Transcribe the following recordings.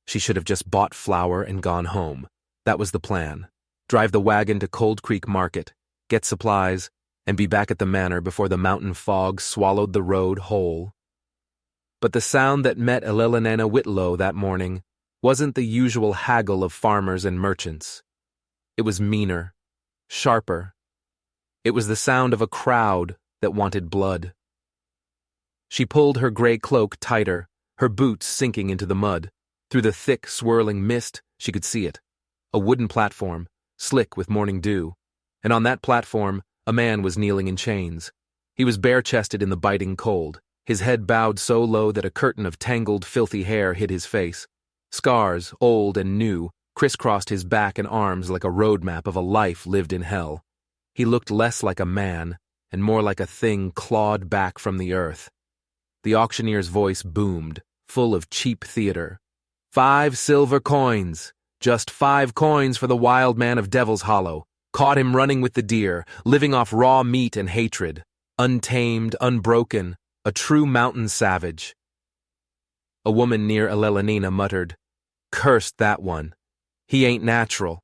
She should have just bought flour and gone home. That was the plan. Drive the wagon to Cold Creek Market, get supplies, and be back at the manor before the mountain fog swallowed the road whole. But the sound that met Elelonena Whitlow that morning wasn't the usual haggle of farmers and merchants. It was meaner, sharper. It was the sound of a crowd that wanted blood. She pulled her gray cloak tighter, her boots sinking into the mud. Through the thick, swirling mist, she could see it. A wooden platform, slick with morning dew. And on that platform, a man was kneeling in chains. He was bare-chested in the biting cold, his head bowed so low that a curtain of tangled, filthy hair hid his face. Scars, old and new, crisscrossed his back and arms like a road map of a life lived in hell. He looked less like a man and more like a thing clawed back from the earth. The auctioneer's voice boomed, full of cheap theater. 5 silver coins! Just 5 coins for the wild man of Devil's Hollow. Caught him running with the deer, living off raw meat and hatred. Untamed, unbroken, a true mountain savage. A woman near Elelonena muttered, "Cursed that one. He ain't natural."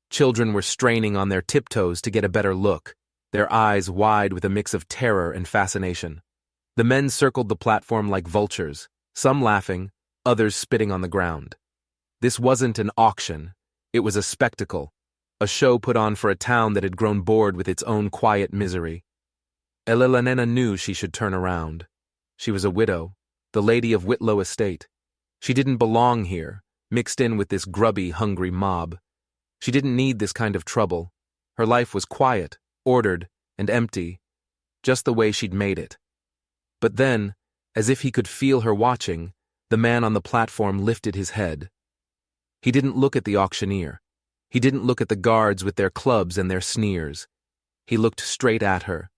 Children were straining on their tiptoes to get a better look, their eyes wide with a mix of terror and fascination. The men circled the platform like vultures, some laughing, others spitting on the ground. This wasn't an auction. It was a spectacle, a show put on for a town that had grown bored with its own quiet misery. Elelonena knew she should turn around. She was a widow, the lady of Whitlow Estate. She didn't belong here, mixed in with this grubby, hungry mob. She didn't need this kind of trouble. Her life was quiet, ordered, and empty, just the way she'd made it. But then, as if he could feel her watching, the man on the platform lifted his head. He didn't look at the auctioneer. He didn't look at the guards with their clubs and their sneers. He looked straight at her.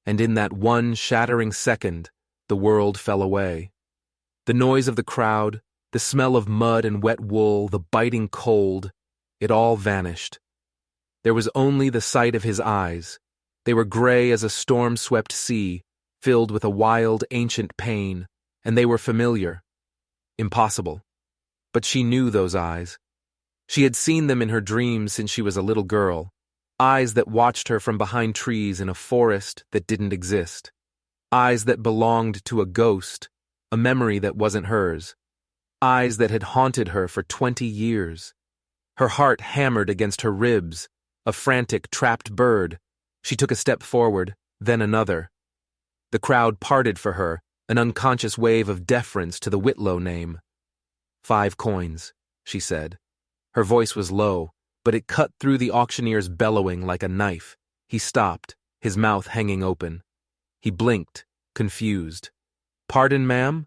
And in that one shattering second, the world fell away. The noise of the crowd, the smell of mud and wet wool, the biting cold, it all vanished. There was only the sight of his eyes. They were gray as a storm-swept sea, filled with a wild, ancient pain, and they were familiar. Impossible. But she knew those eyes. She had seen them in her dreams since she was a little girl, eyes that watched her from behind trees in a forest that didn't exist, eyes that belonged to a ghost, a memory that wasn't hers, eyes that had haunted her for 20 years. Her heart hammered against her ribs, a frantic, trapped bird. She took a step forward, then another. The crowd parted for her, an unconscious wave of deference to the Whitlow name. 5 coins, she said. Her voice was low, but it cut through the auctioneer's bellowing like a knife. He stopped, his mouth hanging open. He blinked, confused. "Pardon, ma'am?"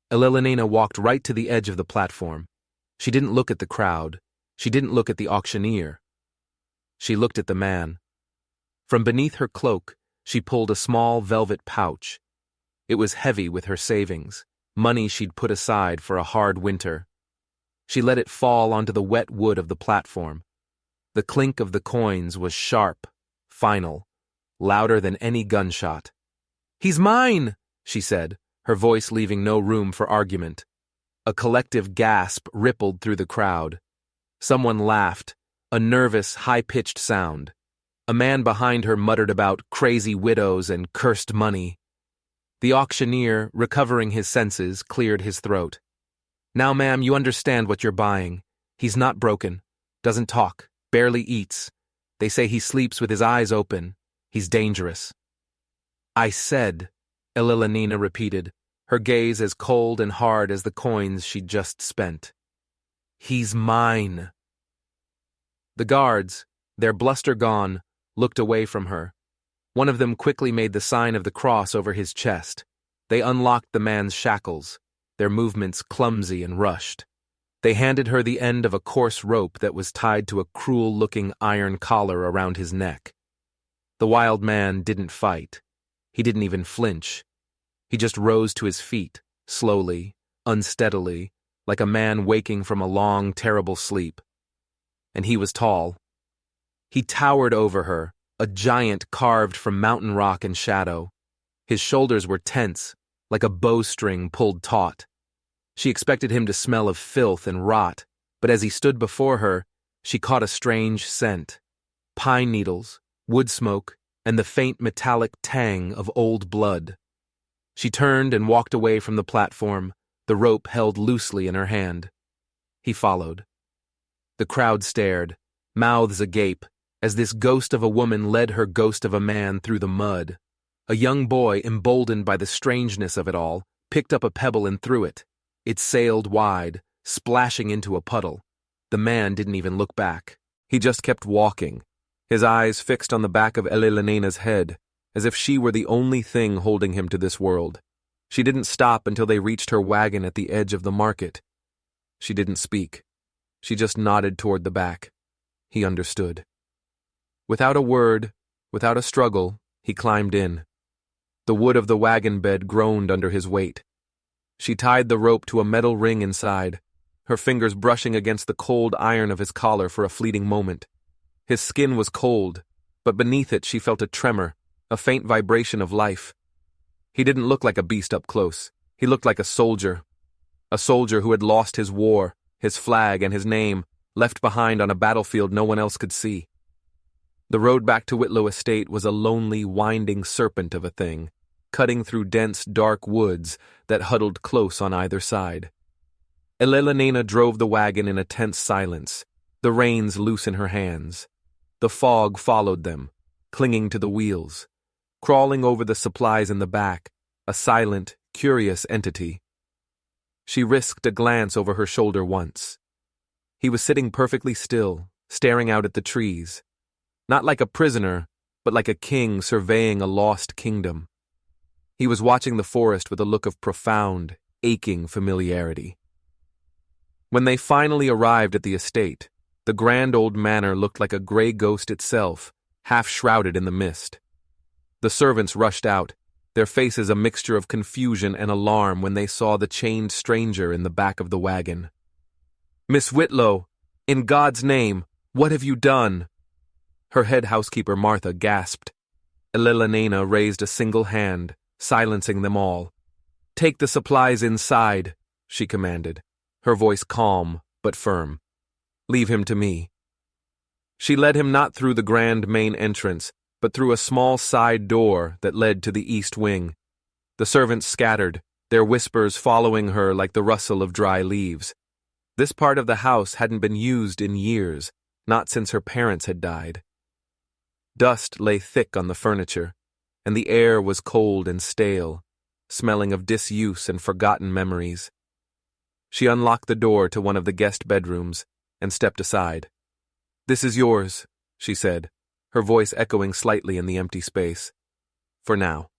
Elelonena walked right to the edge of the platform. She didn't look at the crowd. She didn't look at the auctioneer. She looked at the man. From beneath her cloak, she pulled a small velvet pouch. It was heavy with her savings, money she'd put aside for a hard winter. She let it fall onto the wet wood of the platform. The clink of the coins was sharp, final, louder than any gunshot. "He's mine!" she said, her voice leaving no room for argument. A collective gasp rippled through the crowd. Someone laughed, a nervous, high-pitched sound. A man behind her muttered about crazy widows and cursed money. The auctioneer, recovering his senses, cleared his throat. "Now, ma'am, you understand what you're buying. He's not broken, doesn't talk, barely eats. They say he sleeps with his eyes open. He's dangerous." "I said," Elelonena repeated, her gaze as cold and hard as the coins she'd just spent. "He's mine." The guards, their bluster gone, looked away from her. One of them quickly made the sign of the cross over his chest. They unlocked the man's shackles, their movements clumsy and rushed. They handed her the end of a coarse rope that was tied to a cruel-looking iron collar around his neck. The wild man didn't fight. He didn't even flinch. He just rose to his feet, slowly, unsteadily, like a man waking from a long, terrible sleep. And he was tall. He towered over her, a giant carved from mountain rock and shadow. His shoulders were tense, like a bowstring pulled taut. She expected him to smell of filth and rot, but as he stood before her, she caught a strange scent. Pine needles, wood smoke, and the faint metallic tang of old blood. She turned and walked away from the platform, the rope held loosely in her hand. He followed. The crowd stared, mouths agape, as this ghost of a woman led her ghost of a man through the mud. A young boy, emboldened by the strangeness of it all, picked up a pebble and threw it. It sailed wide, splashing into a puddle. The man didn't even look back. He just kept walking, his eyes fixed on the back of Elena's head, as if she were the only thing holding him to this world. She didn't stop until they reached her wagon at the edge of the market. She didn't speak. She just nodded toward the back. He understood. Without a word, without a struggle, he climbed in. The wood of the wagon bed groaned under his weight. She tied the rope to a metal ring inside, her fingers brushing against the cold iron of his collar for a fleeting moment. His skin was cold, but beneath it she felt a tremor, a faint vibration of life. He didn't look like a beast up close. He looked like a soldier who had lost his war, his flag, and his name, left behind on a battlefield no one else could see. The road back to Whitlow Estate was a lonely, winding serpent of a thing, cutting through dense, dark woods that huddled close on either side. Elena drove the wagon in a tense silence, the reins loose in her hands. The fog followed them, clinging to the wheels, crawling over the supplies in the back, a silent, curious entity. She risked a glance over her shoulder once. He was sitting perfectly still, staring out at the trees. Not like a prisoner, but like a king surveying a lost kingdom. He was watching the forest with a look of profound, aching familiarity. When they finally arrived at the estate, the grand old manor looked like a gray ghost itself, half shrouded in the mist. The servants rushed out, their faces a mixture of confusion and alarm when they saw the chained stranger in the back of the wagon. "Miss Whitlow, in God's name, what have you done?" Her head housekeeper Martha gasped. Elena raised a single hand, silencing them all. "Take the supplies inside," she commanded, her voice calm but firm. "Leave him to me." She led him not through the grand main entrance, but through a small side door that led to the east wing. The servants scattered, their whispers following her like the rustle of dry leaves. This part of the house hadn't been used in years, not since her parents had died. Dust lay thick on the furniture, and the air was cold and stale, smelling of disuse and forgotten memories. She unlocked the door to one of the guest bedrooms and stepped aside. "This is yours," she said, her voice echoing slightly in the empty space. "For now."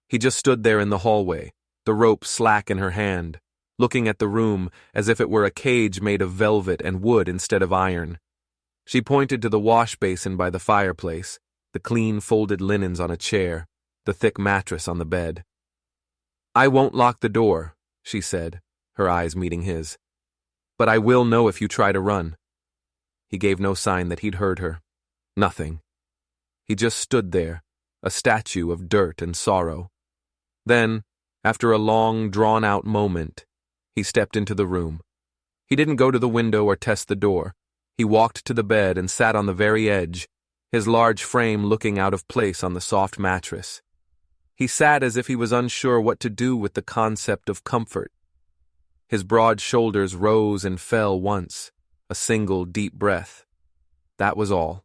He just stood there in the hallway, the rope slack in her hand, looking at the room as if it were a cage made of velvet and wood instead of iron. She pointed to the wash basin by the fireplace, the clean folded linens on a chair, the thick mattress on the bed. "I won't lock the door," she said, her eyes meeting his. "But I will know if you try to run." He gave no sign that he'd heard her. Nothing. He just stood there, a statue of dirt and sorrow. Then, after a long, drawn-out moment, he stepped into the room. He didn't go to the window or test the door. He walked to the bed and sat on the very edge, his large frame looking out of place on the soft mattress. He sat as if he was unsure what to do with the concept of comfort. His broad shoulders rose and fell once, a single deep breath. That was all.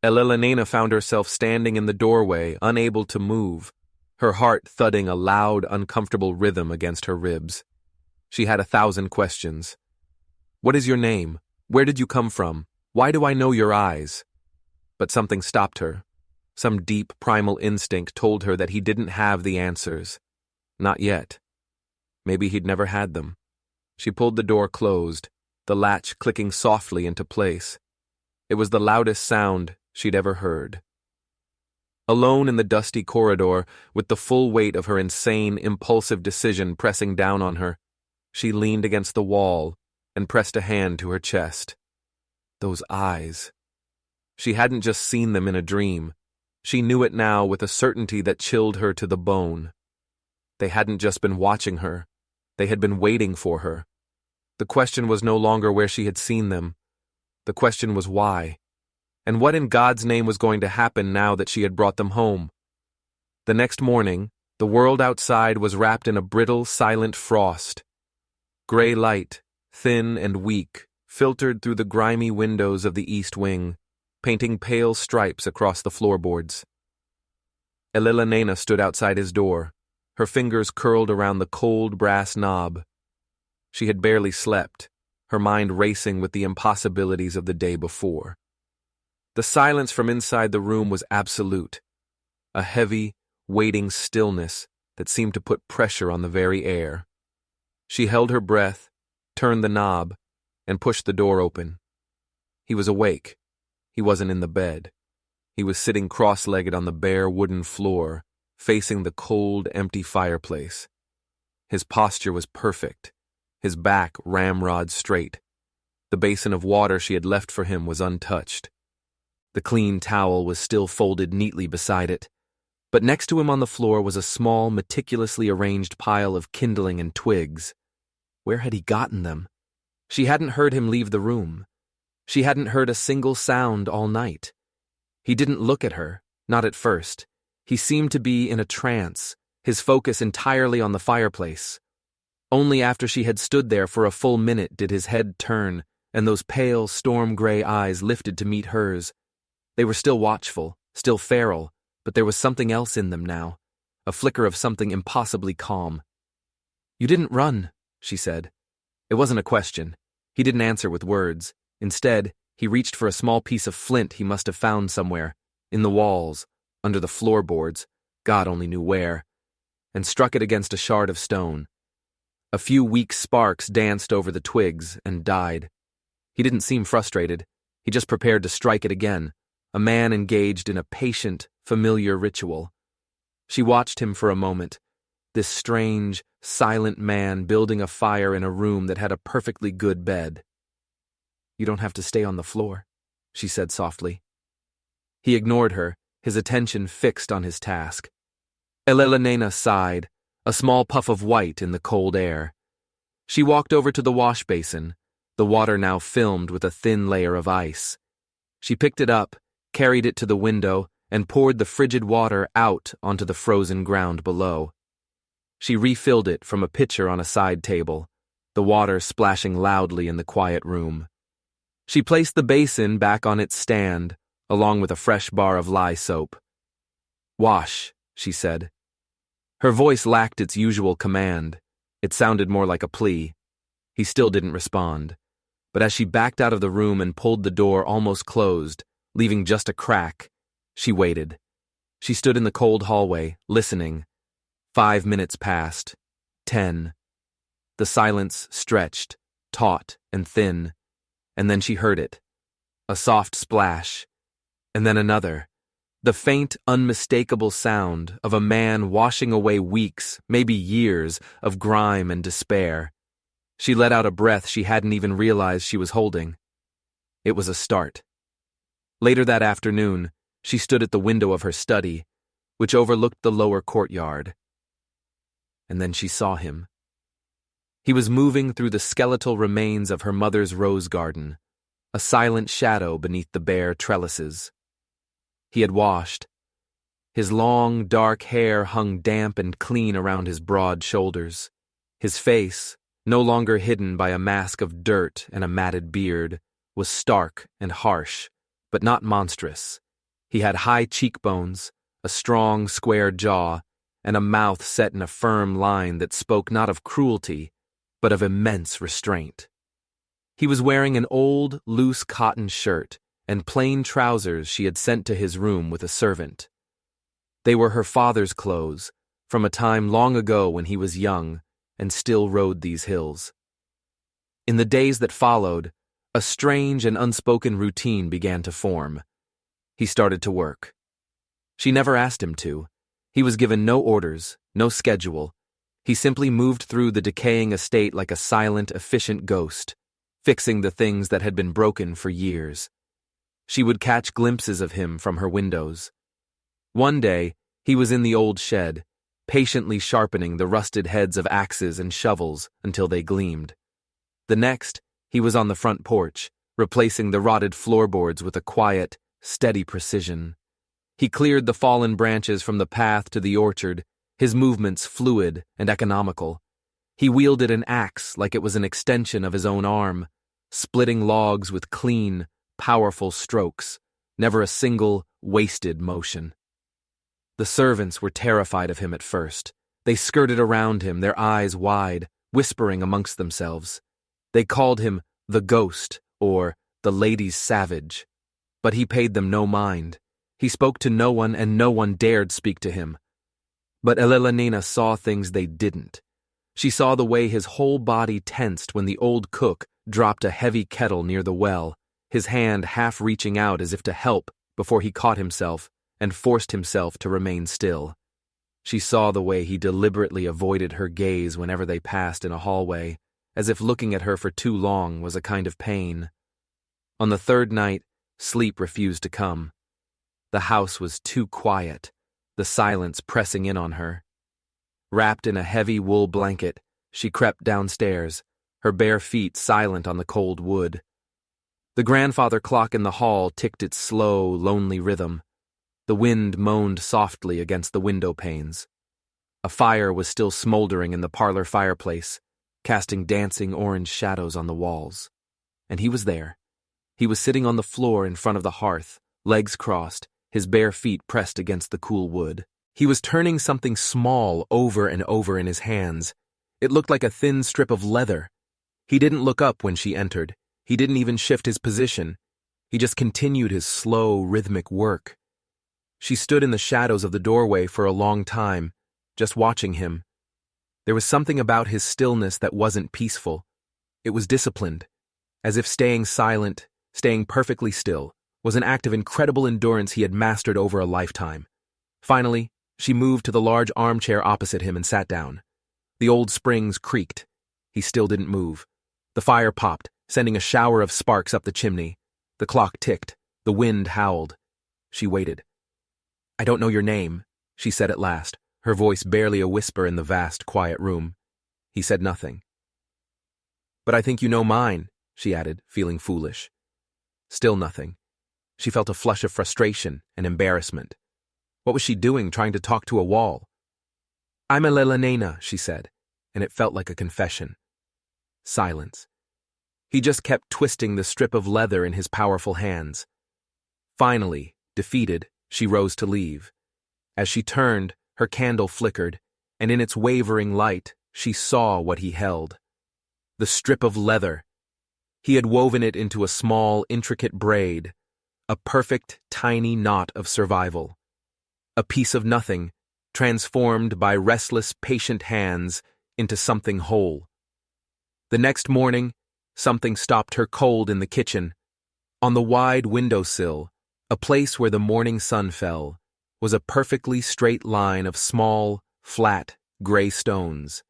Elena found herself standing in the doorway, unable to move, her heart thudding a loud, uncomfortable rhythm against her ribs. She had 1,000 questions. "What is your name? Where did you come from? Why do I know your eyes?" But something stopped her. Some deep, primal instinct told her that he didn't have the answers. Not yet. Maybe he'd never had them. She pulled the door closed, the latch clicking softly into place. It was the loudest sound she'd ever heard. Alone in the dusty corridor, with the full weight of her insane, impulsive decision pressing down on her, she leaned against the wall and pressed a hand to her chest. Those eyes. She hadn't just seen them in a dream. She knew it now with a certainty that chilled her to the bone. They hadn't just been watching her. They had been waiting for her. The question was no longer where she had seen them. The question was why. And what in God's name was going to happen now that she had brought them home? The next morning, the world outside was wrapped in a brittle, silent frost. Gray light, thin and weak, filtered through the grimy windows of the east wing, painting pale stripes across the floorboards. Elena stood outside his door, her fingers curled around the cold brass knob. She had barely slept, her mind racing with the impossibilities of the day before. The silence from inside the room was absolute, a heavy, waiting stillness that seemed to put pressure on the very air. She held her breath, turned the knob, and pushed the door open. He was awake. He wasn't in the bed. He was sitting cross-legged on the bare wooden floor, facing the cold, empty fireplace. His posture was perfect, his back ramrod straight. The basin of water she had left for him was untouched. The clean towel was still folded neatly beside it, but next to him on the floor was a small, meticulously arranged pile of kindling and twigs. Where had he gotten them? She hadn't heard him leave the room. She hadn't heard a single sound all night. He didn't look at her, not at first. He seemed to be in a trance, his focus entirely on the fireplace. Only after she had stood there for a full minute did his head turn, and those pale, storm-gray eyes lifted to meet hers. They were still watchful, still feral, but there was something else in them now, a flicker of something impossibly calm. "You didn't run," she said. It wasn't a question. He didn't answer with words. Instead, he reached for a small piece of flint he must have found somewhere, in the walls, under the floorboards, God only knew where, and struck it against a shard of stone. A few weak sparks danced over the twigs and died. He didn't seem frustrated. He just prepared to strike it again, a man engaged in a patient, familiar ritual. She watched him for a moment, this strange, silent man building a fire in a room that had a perfectly good bed. "You don't have to stay on the floor," she said softly. He ignored her, his attention fixed on his task. Elena sighed, a small puff of white in the cold air. She walked over to the wash basin, the water now filmed with a thin layer of ice. She picked it up, carried it to the window, and poured the frigid water out onto the frozen ground below. She refilled it from a pitcher on a side table, the water splashing loudly in the quiet room. She placed the basin back on its stand, along with a fresh bar of lye soap. "Wash," she said. Her voice lacked its usual command. It sounded more like a plea. He still didn't respond. But as she backed out of the room and pulled the door almost closed, leaving just a crack, she waited. She stood in the cold hallway, listening. 5 minutes passed. 10. The silence stretched, taut and thin, and then she heard it. A soft splash, and then another. The faint, unmistakable sound of a man washing away weeks, maybe years, of grime and despair. She let out a breath she hadn't even realized she was holding. It was a start. Later that afternoon, she stood at the window of her study, which overlooked the lower courtyard. And then she saw him. He was moving through the skeletal remains of her mother's rose garden, a silent shadow beneath the bare trellises. He had washed. His long, dark hair hung damp and clean around his broad shoulders. His face, no longer hidden by a mask of dirt and a matted beard, was stark and harsh, but not monstrous. He had high cheekbones, a strong, square jaw, and a mouth set in a firm line that spoke not of cruelty, but of immense restraint. He was wearing an old, loose cotton shirt and plain trousers she had sent to his room with a servant. They were her father's clothes, from a time long ago when he was young and still rode these hills. In the days that followed, a strange and unspoken routine began to form. He started to work. She never asked him to. He was given no orders, no schedule. He simply moved through the decaying estate like a silent, efficient ghost, fixing the things that had been broken for years. She would catch glimpses of him from her windows. One day, he was in the old shed, patiently sharpening the rusted heads of axes and shovels until they gleamed. The next, he was on the front porch, replacing the rotted floorboards with a quiet, steady precision. He cleared the fallen branches from the path to the orchard, his movements fluid and economical. He wielded an axe like it was an extension of his own arm, splitting logs with clean, powerful strokes, never a single wasted motion. The servants were terrified of him at first. They skirted around him, their eyes wide, whispering amongst themselves. They called him the Ghost or the Lady's Savage. But he paid them no mind. He spoke to no one, and no one dared speak to him. But Elelenina saw things they didn't. She saw the way his whole body tensed when the old cook dropped a heavy kettle near the well, his hand half reaching out as if to help before he caught himself and forced himself to remain still. She saw the way he deliberately avoided her gaze whenever they passed in a hallway, as if looking at her for too long was a kind of pain. On the third night, sleep refused to come. The house was too quiet, the silence pressing in on her. Wrapped in a heavy wool blanket, she crept downstairs, her bare feet silent on the cold wood. The grandfather clock in the hall ticked its slow, lonely rhythm. The wind moaned softly against the window panes. A fire was still smoldering in the parlor fireplace, casting dancing orange shadows on the walls. And he was there. He was sitting on the floor in front of the hearth, legs crossed, his bare feet pressed against the cool wood. He was turning something small over and over in his hands. It looked like a thin strip of leather. He didn't look up when she entered. He didn't even shift his position. He just continued his slow, rhythmic work. She stood in the shadows of the doorway for a long time, just watching him. There was something about his stillness that wasn't peaceful. It was disciplined, as if staying silent, staying perfectly still, was an act of incredible endurance he had mastered over a lifetime. Finally, she moved to the large armchair opposite him and sat down. The old springs creaked. He still didn't move. The fire popped, sending a shower of sparks up the chimney. The clock ticked. The wind howled. She waited. "I don't know your name," she said at last, her voice barely a whisper in the vast, quiet room. He said nothing. "But I think you know mine," she added, feeling foolish. Still nothing. She felt a flush of frustration and embarrassment. What was she doing, trying to talk to a wall? "I'm Elelenina," she said, and it felt like a confession. Silence. He just kept twisting the strip of leather in his powerful hands. Finally, defeated, she rose to leave. As she turned, her candle flickered, and in its wavering light, she saw what he held. The strip of leather. He had woven it into a small, intricate braid, a perfect, tiny knot of survival. A piece of nothing, transformed by restless, patient hands into something whole. The next morning, something stopped her cold in the kitchen. On the wide windowsill, a place where the morning sun fell, was a perfectly straight line of small, flat, gray stones.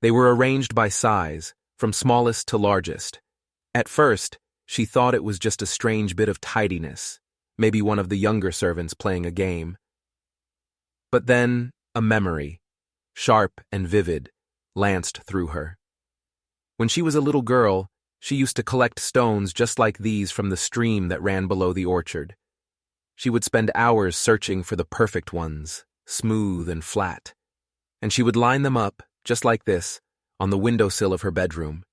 They were arranged by size, from smallest to largest. At first, she thought it was just a strange bit of tidiness, maybe one of the younger servants playing a game. But then, a memory, sharp and vivid, lanced through her. When she was a little girl, she used to collect stones just like these from the stream that ran below the orchard. She would spend hours searching for the perfect ones, smooth and flat, and she would line them up, just like this, on the windowsill of her bedroom.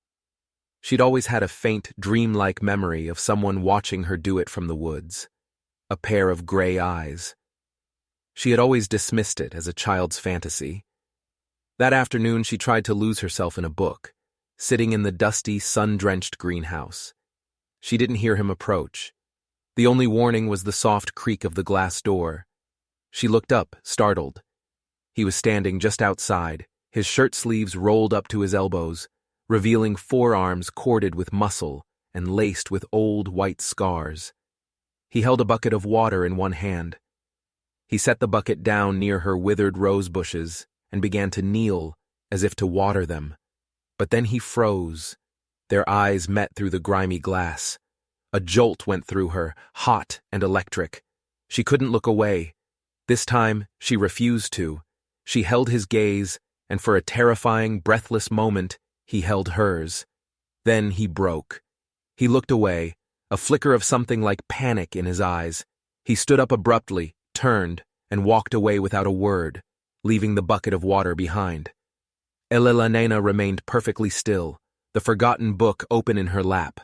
She'd always had a faint, dreamlike memory of someone watching her do it from the woods, a pair of gray eyes. She had always dismissed it as a child's fantasy. That afternoon she tried to lose herself in a book, sitting in the dusty, sun-drenched greenhouse. She didn't hear him approach. The only warning was the soft creak of the glass door. She looked up, startled. He was standing just outside, his shirt sleeves rolled up to his elbows, revealing forearms corded with muscle and laced with old white scars. He held a bucket of water in one hand. He set the bucket down near her withered rose bushes and began to kneel as if to water them. But then he froze. Their eyes met through the grimy glass. A jolt went through her, hot and electric. She couldn't look away. This time, she refused to. She held his gaze, and for a terrifying, breathless moment, he held hers. Then he broke. He looked away, a flicker of something like panic in his eyes. He stood up abruptly, turned, and walked away without a word, leaving the bucket of water behind. Elena remained perfectly still, the forgotten book open in her lap,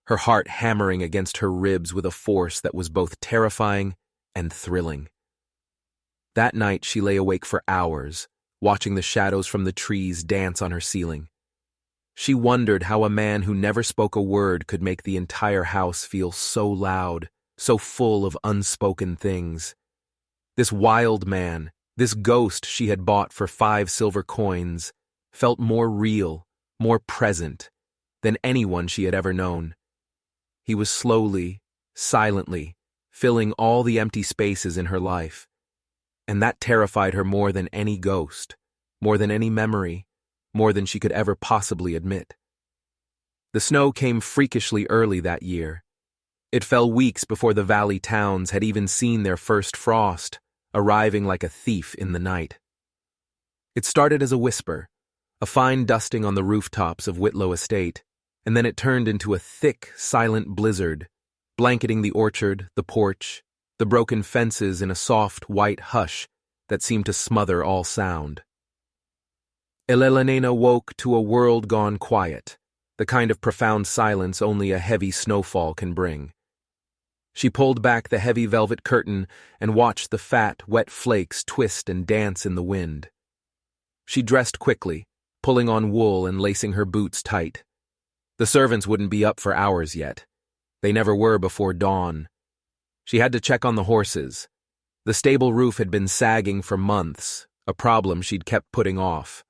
her heart hammering against her ribs with a force that was both terrifying and thrilling. That night she lay awake for hours, watching the shadows from the trees dance on her ceiling. She wondered how a man who never spoke a word could make the entire house feel so loud, so full of unspoken things. This wild man, this ghost she had bought for 5 silver coins, felt more real, more present, than anyone she had ever known. He was slowly, silently, filling all the empty spaces in her life. And that terrified her more than any ghost, more than any memory, more than she could ever possibly admit. The snow came freakishly early that year. It fell weeks before the valley towns had even seen their first frost, arriving like a thief in the night. It started as a whisper, a fine dusting on the rooftops of Whitlow Estate, and then it turned into a thick, silent blizzard, blanketing the orchard, the porch, the broken fences in a soft, white hush that seemed to smother all sound. Elena woke to a world gone quiet, the kind of profound silence only a heavy snowfall can bring. She pulled back the heavy velvet curtain and watched the fat, wet flakes twist and dance in the wind. She dressed quickly, pulling on wool and lacing her boots tight. The servants wouldn't be up for hours yet. They never were before dawn. She had to check on the horses. The stable roof had been sagging for months, a problem she'd kept putting off.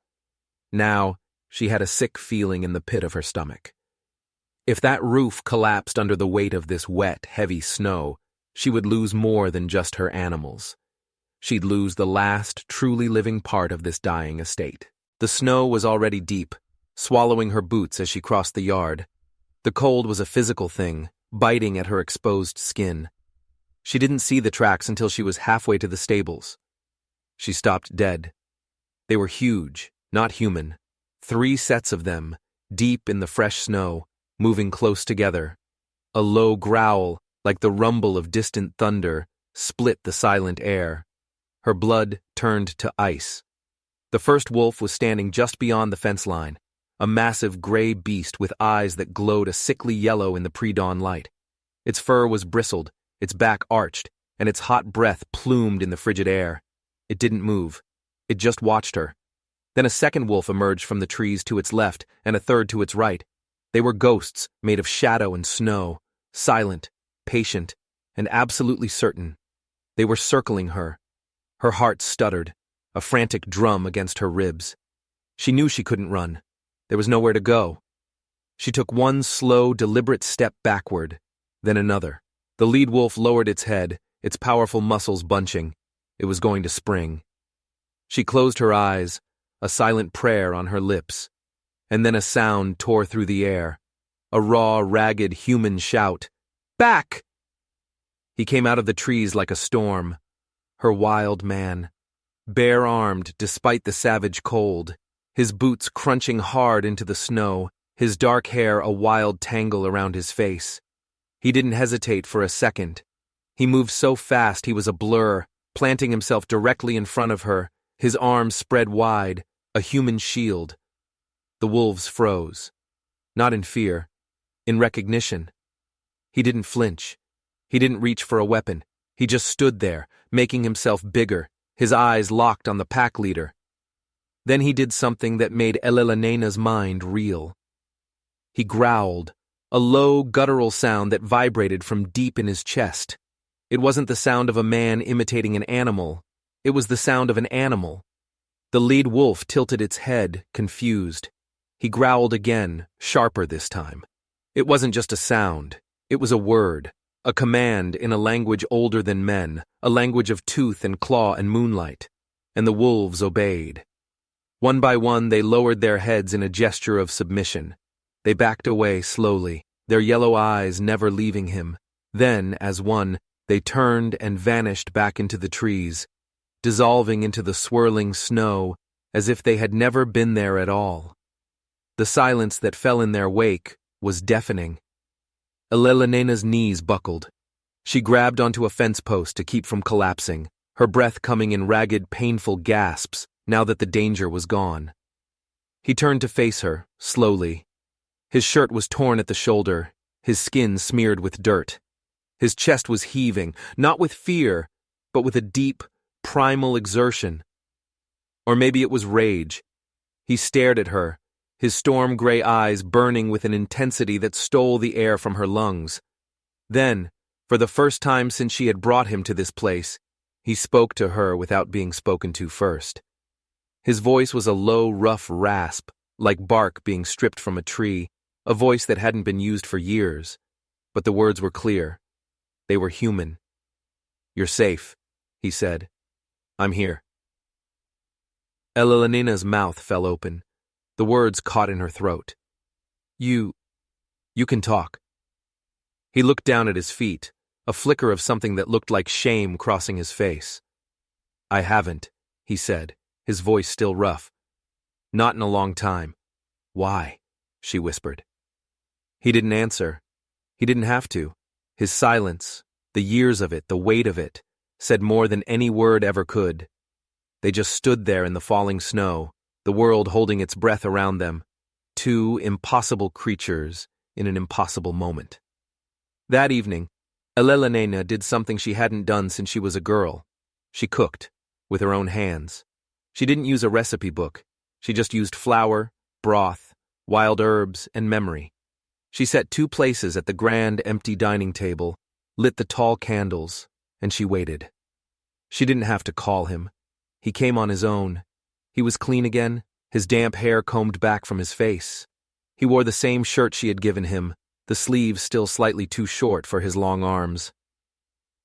Now, she had a sick feeling in the pit of her stomach. If that roof collapsed under the weight of this wet, heavy snow, she would lose more than just her animals. She'd lose the last, truly living part of this dying estate. The snow was already deep, swallowing her boots as she crossed the yard. The cold was a physical thing, biting at her exposed skin. She didn't see the tracks until she was halfway to the stables. She stopped dead. They were huge, not human. 3 sets of them, deep in the fresh snow, moving close together. A low growl, like the rumble of distant thunder, split the silent air. Her blood turned to ice. The first wolf was standing just beyond the fence line, a massive gray beast with eyes that glowed a sickly yellow in the pre-dawn light. Its fur was bristled, its back arched, and its hot breath plumed in the frigid air. It didn't move. It just watched her. Then a second wolf emerged from the trees to its left and a third to its right. They were ghosts made of shadow and snow, silent, patient, and absolutely certain. They were circling her. Her heart stuttered, a frantic drum against her ribs. She knew she couldn't run. There was nowhere to go. She took one slow, deliberate step backward, then another. The lead wolf lowered its head, its powerful muscles bunching. It was going to spring. She closed her eyes, a silent prayer on her lips, and then a sound tore through the air, a raw, ragged human shout. "Back!" He came out of the trees like a storm, her wild man, bare-armed despite the savage cold, his boots crunching hard into the snow, his dark hair a wild tangle around his face. He didn't hesitate for a second. He moved so fast he was a blur, planting himself directly in front of her, his arms spread wide, a human shield. The wolves froze. Not in fear, in recognition. He didn't flinch. He didn't reach for a weapon. He just stood there, making himself bigger, his eyes locked on the pack leader. Then he did something that made Elena's mind reel. He growled, a low, guttural sound that vibrated from deep in his chest. It wasn't the sound of a man imitating an animal. It was the sound of an animal. The lead wolf tilted its head, confused. He growled again, sharper this time. It wasn't just a sound. It was a word, a command in a language older than men, a language of tooth and claw and moonlight. And the wolves obeyed. One by one, they lowered their heads in a gesture of submission. They backed away slowly, their yellow eyes never leaving him. Then, as one, they turned and vanished back into the trees, dissolving into the swirling snow as if they had never been there at all. The silence that fell in their wake was deafening. Elena's knees buckled. She grabbed onto a fence post to keep from collapsing, her breath coming in ragged, painful gasps now that the danger was gone. He turned to face her, slowly. His shirt was torn at the shoulder, his skin smeared with dirt. His chest was heaving, not with fear, but with a deep, primal exertion. Or maybe it was rage. He stared at her, his storm-gray eyes burning with an intensity that stole the air from her lungs. Then, for the first time since she had brought him to this place, he spoke to her without being spoken to first. His voice was a low, rough rasp, like bark being stripped from a tree, a voice that hadn't been used for years. But the words were clear. They were human. "You're safe," he said. "I'm here." Elena's mouth fell open. The words caught in her throat. You can talk." He looked down at his feet, a flicker of something that looked like shame crossing his face. "I haven't," he said, his voice still rough. "Not in a long time." "Why?" she whispered. He didn't answer. He didn't have to. His silence, the years of it, the weight of it, said more than any word ever could. They just stood there in the falling snow, the world holding its breath around them, two impossible creatures in an impossible moment. That evening, Elena did something she hadn't done since she was a girl. She cooked, with her own hands. She didn't use a recipe book. She just used flour, broth, wild herbs, and memory. She set 2 places at the grand, empty dining table, lit the tall candles, and she waited. She didn't have to call him. He came on his own. He was clean again, his damp hair combed back from his face. He wore the same shirt she had given him, the sleeves still slightly too short for his long arms.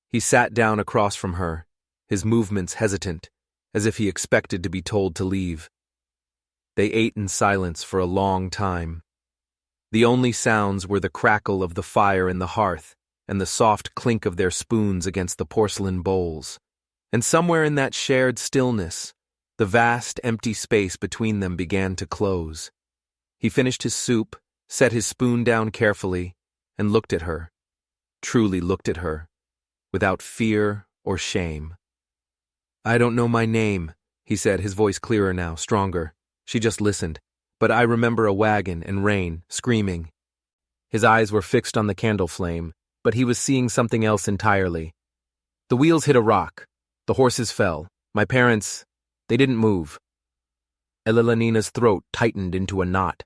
He sat down across from her, his movements hesitant, as if he expected to be told to leave. They ate in silence for a long time. The only sounds were the crackle of the fire in the hearth and the soft clink of their spoons against the porcelain bowls. And somewhere in that shared stillness, the vast, empty space between them began to close. He finished his soup, set his spoon down carefully, and looked at her, truly looked at her, without fear or shame. "I don't know my name," he said, his voice clearer now, stronger. She just listened. "But I remember a wagon and rain, screaming." His eyes were fixed on the candle flame, but he was seeing something else entirely. "The wheels hit a rock. The horses fell. My parents, they didn't move." Elena's throat tightened into a knot.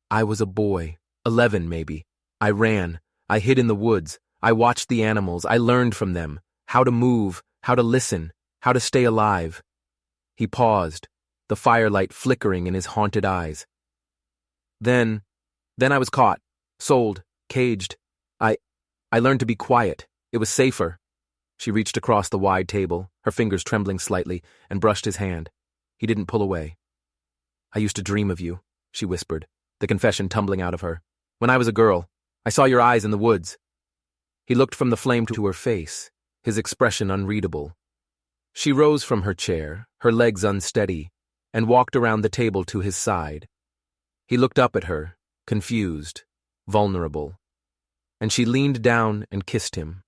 "I was a boy, 11 maybe. I ran. I hid in the woods. I watched the animals. I learned from them. How to move, how to listen, how to stay alive." He paused, the firelight flickering in his haunted eyes. Then I was caught, sold, caged. I learned to be quiet. It was safer." She reached across the wide table, her fingers trembling slightly, and brushed his hand. He didn't pull away. "I used to dream of you," she whispered, the confession tumbling out of her. "When I was a girl, I saw your eyes in the woods." He looked from the flame to her face, his expression unreadable. She rose from her chair, her legs unsteady, and walked around the table to his side. He looked up at her, confused, vulnerable, and she leaned down and kissed him.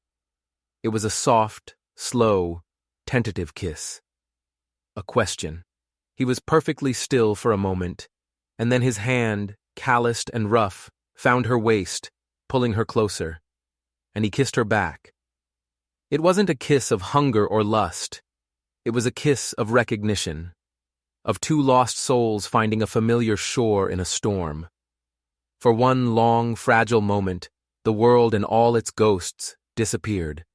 It was a soft, slow, tentative kiss. A question. He was perfectly still for a moment, and then his hand, calloused and rough, found her waist, pulling her closer, and he kissed her back. It wasn't a kiss of hunger or lust. It was a kiss of recognition, of 2 lost souls finding a familiar shore in a storm. For one long, fragile moment, the world and all its ghosts disappeared.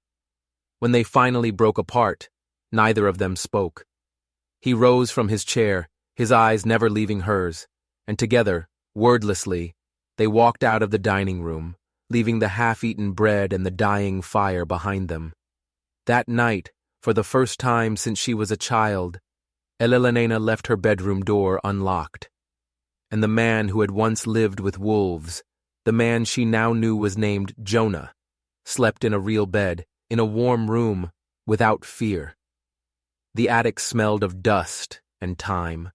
When they finally broke apart, neither of them spoke. He rose from his chair, his eyes never leaving hers, and together, wordlessly, they walked out of the dining room, leaving the half-eaten bread and the dying fire behind them. That night, for the first time since she was a child, Elena left her bedroom door unlocked. And the man who had once lived with wolves, the man she now knew was named Jonah, slept in a real bed, in a warm room, without fear. The attic smelled of dust and time.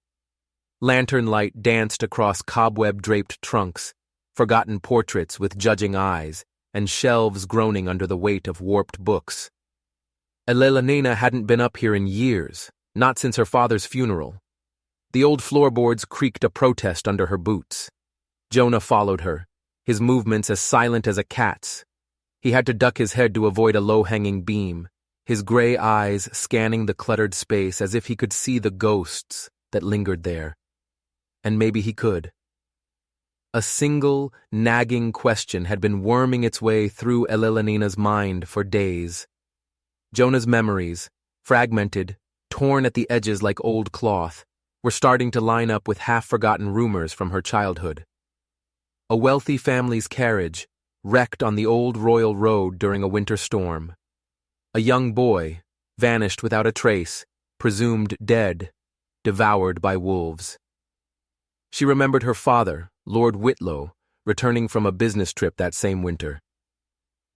Lantern light danced across cobweb-draped trunks, forgotten portraits with judging eyes, and shelves groaning under the weight of warped books. Elena hadn't been up here in years, not since her father's funeral. The old floorboards creaked a protest under her boots. Jonah followed her, his movements as silent as a cat's. He had to duck his head to avoid a low-hanging beam, his gray eyes scanning the cluttered space as if he could see the ghosts that lingered there. And maybe he could. A single, nagging question had been worming its way through Elena's mind for days. Jonah's memories, fragmented, torn at the edges like old cloth, were starting to line up with half-forgotten rumors from her childhood. A wealthy family's carriage, wrecked on the old Royal Road during a winter storm. A young boy, vanished without a trace, presumed dead, devoured by wolves. She remembered her father, Lord Whitlow, returning from a business trip that same winter.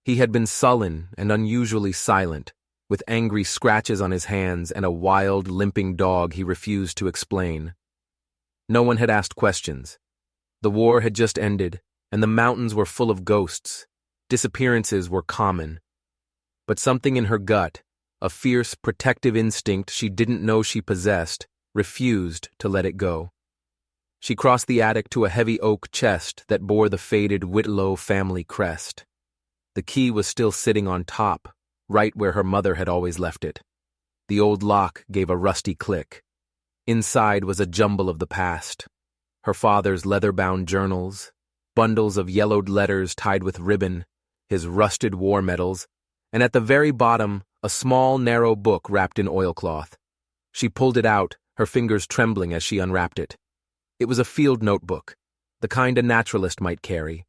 He had been sullen and unusually silent, with angry scratches on his hands and a wild, limping dog he refused to explain. No one had asked questions. The war had just ended, and the mountains were full of ghosts. Disappearances were common. But something in her gut, a fierce, protective instinct she didn't know she possessed, refused to let it go. She crossed the attic to a heavy oak chest that bore the faded Whitlow family crest. The key was still sitting on top, right where her mother had always left it. The old lock gave a rusty click. Inside was a jumble of the past. Her father's leather-bound journals, bundles of yellowed letters tied with ribbon, his rusted war medals, and at the very bottom, a small, narrow book wrapped in oilcloth. She pulled it out, her fingers trembling as she unwrapped it. It was a field notebook, the kind a naturalist might carry.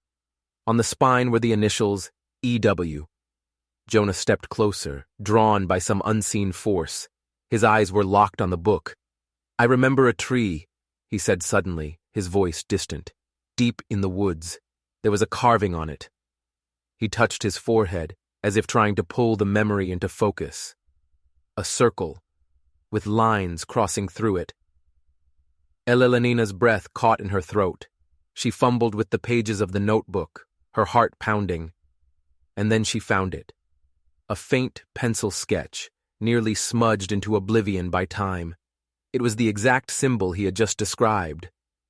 On the spine were the initials E.W. Jonah stepped closer, drawn by some unseen force. His eyes were locked on the book. "I remember a tree," he said suddenly, his voice distant. "Deep in the woods. There was a carving on it." He touched his forehead, as if trying to pull the memory into focus. A circle, with lines crossing through it. Elena's breath caught in her throat. She fumbled with the pages of the notebook, her heart pounding. And then she found it. A faint pencil sketch, nearly smudged into oblivion by time. It was the exact symbol he had just described.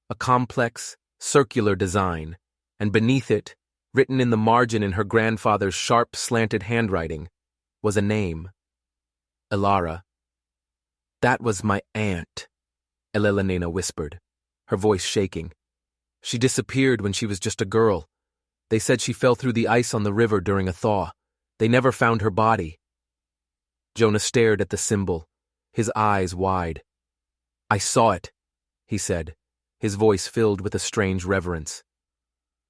A complex, circular design, and beneath it, written in the margin in her grandfather's sharp, slanted handwriting, was a name. Elara. "That was my aunt," Elena whispered, her voice shaking. "She disappeared when she was just a girl. They said she fell through the ice on the river during a thaw. They never found her body." Jonah stared at the symbol, his eyes wide. "I saw it," he said, his voice filled with a strange reverence.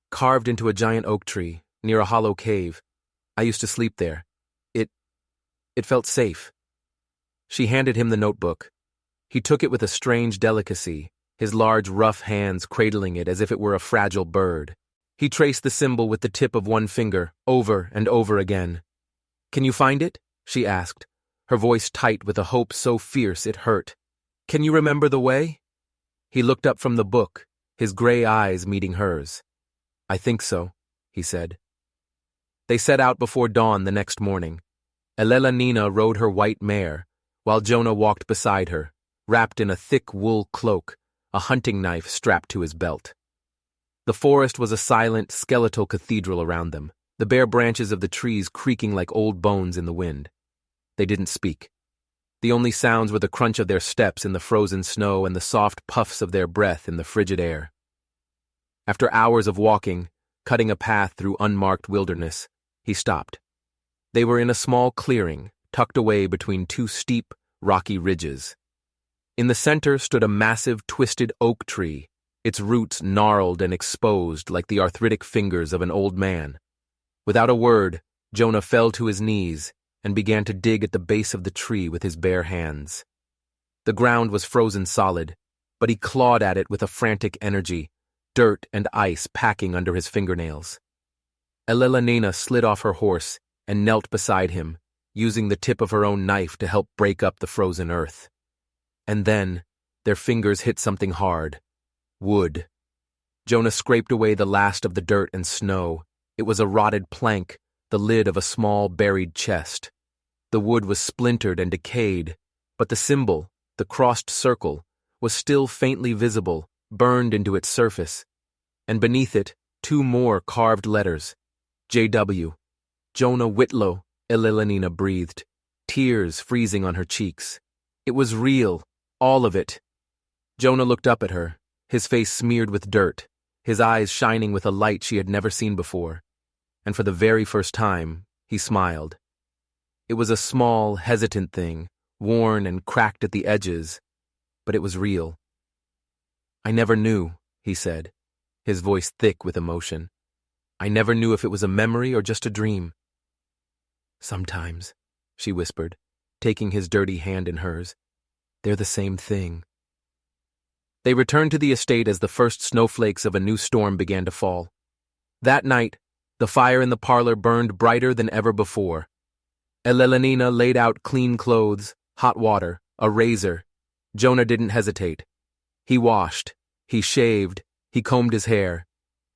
"Carved into a giant oak tree, near a hollow cave. I used to sleep there. It felt safe." She handed him the notebook. He took it with a strange delicacy, his large, rough hands cradling it as if it were a fragile bird. He traced the symbol with the tip of one finger, over and over again. "Can you find it?" she asked, her voice tight with a hope so fierce it hurt. "Can you remember the way?" He looked up from the book, his gray eyes meeting hers. "I think so," he said. They set out before dawn the next morning. Elena rode her white mare, while Jonah walked beside her, wrapped in a thick wool cloak, a hunting knife strapped to his belt. The forest was a silent, skeletal cathedral around them, the bare branches of the trees creaking like old bones in the wind. They didn't speak. The only sounds were the crunch of their steps in the frozen snow and the soft puffs of their breath in the frigid air. After hours of walking, cutting a path through unmarked wilderness, he stopped. They were in a small clearing, tucked away between two steep, rocky ridges. In the center stood a massive, twisted oak tree, its roots gnarled and exposed like the arthritic fingers of an old man. Without a word, Jonah fell to his knees and began to dig at the base of the tree with his bare hands. The ground was frozen solid, but he clawed at it with a frantic energy, dirt and ice packing under his fingernails. Elena slid off her horse and knelt beside him, using the tip of her own knife to help break up the frozen earth. And then, their fingers hit something hard. Wood. Jonah scraped away the last of the dirt and snow. It was a rotted plank, the lid of a small buried chest. The wood was splintered and decayed, but the symbol, the crossed circle, was still faintly visible, burned into its surface. And beneath it, 2 more carved letters. J.W. Jonah Whitlow, Elelenina breathed, tears freezing on her cheeks. It was real, all of it. Jonah looked up at her, his face smeared with dirt, his eyes shining with a light she had never seen before. And for the very first time, he smiled. It was a small, hesitant thing, worn and cracked at the edges, but it was real. I never knew, he said, his voice thick with emotion. I never knew if it was a memory or just a dream. Sometimes, she whispered, taking his dirty hand in hers. They're the same thing. They returned to the estate as the first snowflakes of a new storm began to fall. That night, the fire in the parlor burned brighter than ever before. Elelenina laid out clean clothes, hot water, a razor. Jonah didn't hesitate. He washed, he shaved, he combed his hair.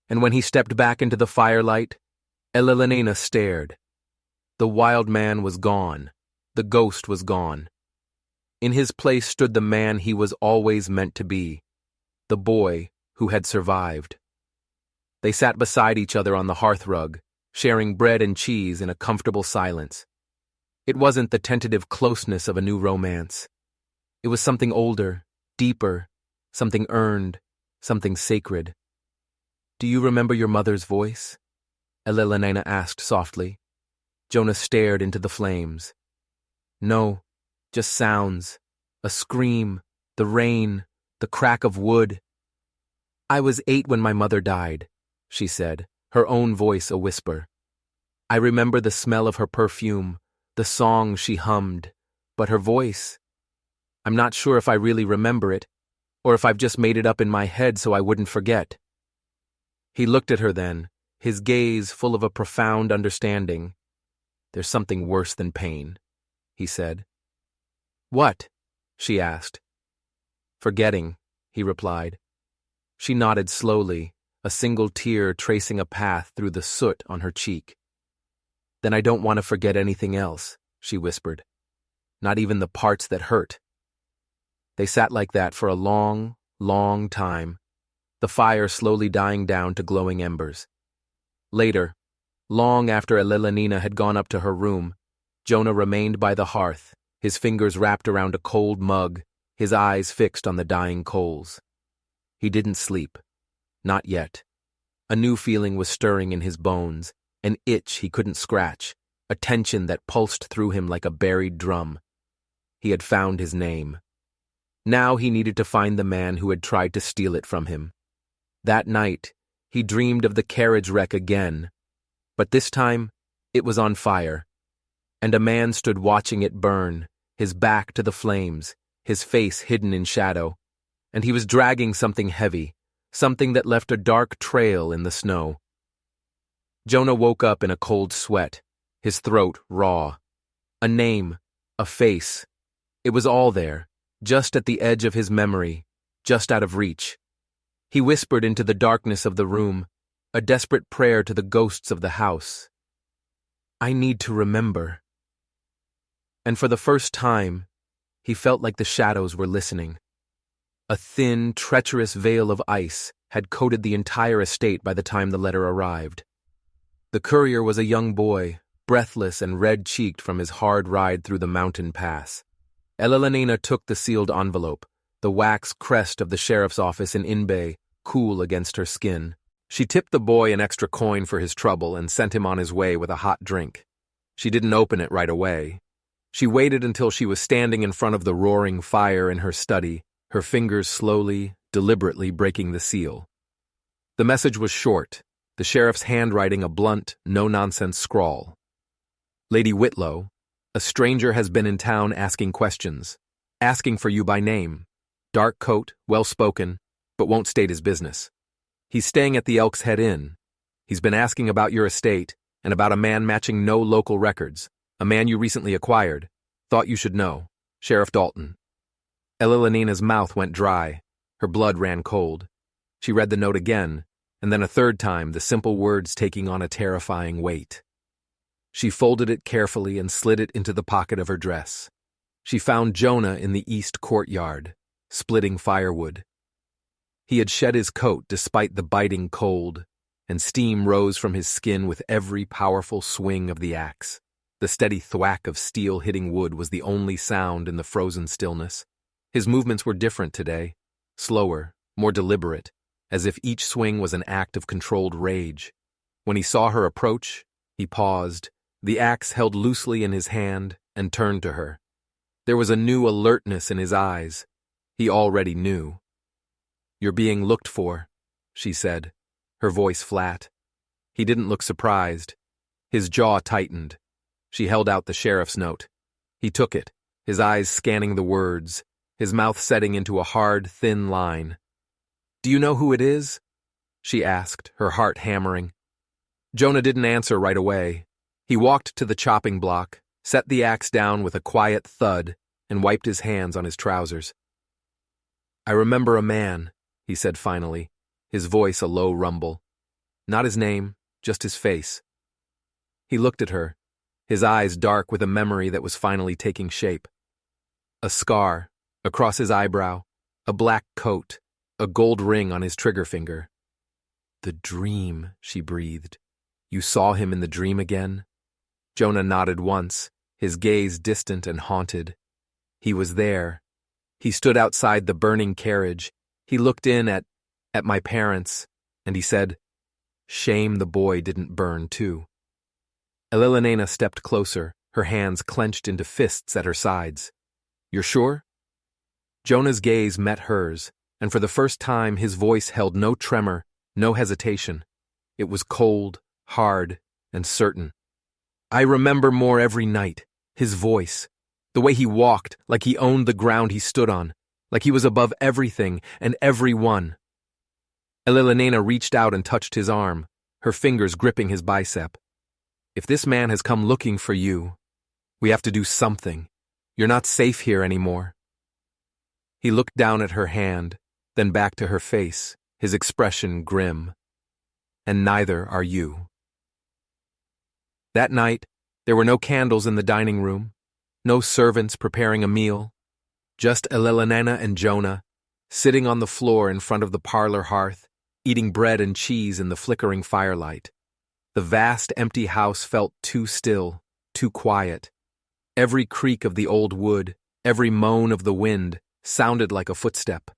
And when he stepped back into the firelight, Elelenina stared. The wild man was gone. The ghost was gone. In his place stood the man he was always meant to be, the boy who had survived. They sat beside each other on the hearthrug, sharing bread and cheese in a comfortable silence. It wasn't the tentative closeness of a new romance. It was something older, deeper, something earned, something sacred. Do you remember your mother's voice? Elelenina asked softly. Jonah stared into the flames. No, just sounds, a scream, the rain, the crack of wood. I was 8 when my mother died, she said, her own voice a whisper. I remember the smell of her perfume, the song she hummed, but her voice. I'm not sure if I really remember it, or if I've just made it up in my head so I wouldn't forget. He looked at her then, his gaze full of a profound understanding. There's something worse than pain, he said. What? She asked. Forgetting, he replied. She nodded slowly, a single tear tracing a path through the soot on her cheek. Then I don't want to forget anything else, she whispered. Not even the parts that hurt. They sat like that for a long, long time, the fire slowly dying down to glowing embers. Later, long after Elelenina had gone up to her room, Jonah remained by the hearth, his fingers wrapped around a cold mug, his eyes fixed on the dying coals. He didn't sleep. Not yet. A new feeling was stirring in his bones, an itch he couldn't scratch, a tension that pulsed through him like a buried drum. He had found his name. Now he needed to find the man who had tried to steal it from him. That night, he dreamed of the carriage wreck again, but this time, it was on fire, and a man stood watching it burn, his back to the flames, his face hidden in shadow, and he was dragging something heavy, something that left a dark trail in the snow. Jonah woke up in a cold sweat, his throat raw. A name, a face. It was all there, just at the edge of his memory, just out of reach. He whispered into the darkness of the room, a desperate prayer to the ghosts of the house. I need to remember. And for the first time, he felt like the shadows were listening. A thin, treacherous veil of ice had coated the entire estate by the time the letter arrived. The courier was a young boy, breathless and red-cheeked from his hard ride through the mountain pass. Elelenina took the sealed envelope, the wax crest of the sheriff's office in Inbay, cool against her skin. She tipped the boy an extra coin for his trouble and sent him on his way with a hot drink. She didn't open it right away. She waited until she was standing in front of the roaring fire in her study, her fingers slowly, deliberately breaking the seal. The message was short, the sheriff's handwriting a blunt, no-nonsense scrawl. Lady Whitlow, a stranger has been in town asking questions, asking for you by name. Dark coat, well-spoken, but won't state his business. He's staying at the Elk's Head Inn. He's been asking about your estate and about a man matching no local records, A man you recently acquired. Thought you should know. Sheriff Dalton. Ellenina's mouth went dry. Her blood ran cold. She read the note again, and then a third time, the simple words taking on a terrifying weight. She folded it carefully and slid it into the pocket of her dress. She found Jonah in the east courtyard, splitting firewood. He had shed his coat despite the biting cold, and steam rose from his skin with every powerful swing of the axe. The steady thwack of steel hitting wood was the only sound in the frozen stillness. His movements were different today, slower, more deliberate, as if each swing was an act of controlled rage. When he saw her approach, he paused, the axe held loosely in his hand, and turned to her. There was a new alertness in his eyes. He already knew. "You're being looked for," she said, her voice flat. He didn't look surprised. His jaw tightened. She held out the sheriff's note. He took it, his eyes scanning the words, his mouth setting into a hard, thin line. "Do you know who it is?" she asked, her heart hammering. Jonah didn't answer right away. He walked to the chopping block, set the axe down with a quiet thud, and wiped his hands on his trousers. "I remember a man," he said finally, his voice a low rumble. Not his name, just his face. He looked at her, his eyes dark with a memory that was finally taking shape. A scar across his eyebrow, a black coat, a gold ring on his trigger finger. "The dream," she breathed. "You saw him in the dream again?" Jonah nodded once, his gaze distant and haunted. He was there. He stood outside the burning carriage. He looked in at my parents, and he said, "Shame the boy didn't burn too." Ellenina stepped closer, her hands clenched into fists at her sides. "You're sure?" Jonah's gaze met hers, and for the first time his voice held no tremor, no hesitation. It was cold, hard, and certain. "I remember more every night. His voice. The way he walked, like he owned the ground he stood on, like he was above everything and everyone." Ellenina reached out and touched his arm, her fingers gripping his bicep. "If this man has come looking for you, we have to do something. You're not safe here anymore." He looked down at her hand, then back to her face, his expression grim. "And neither are you." That night, there were no candles in the dining room, no servants preparing a meal, just Ellenina and Jonah, sitting on the floor in front of the parlor hearth, eating bread and cheese in the flickering firelight. The vast, empty house felt too still, too quiet. Every creak of the old wood, every moan of the wind, sounded like a footstep.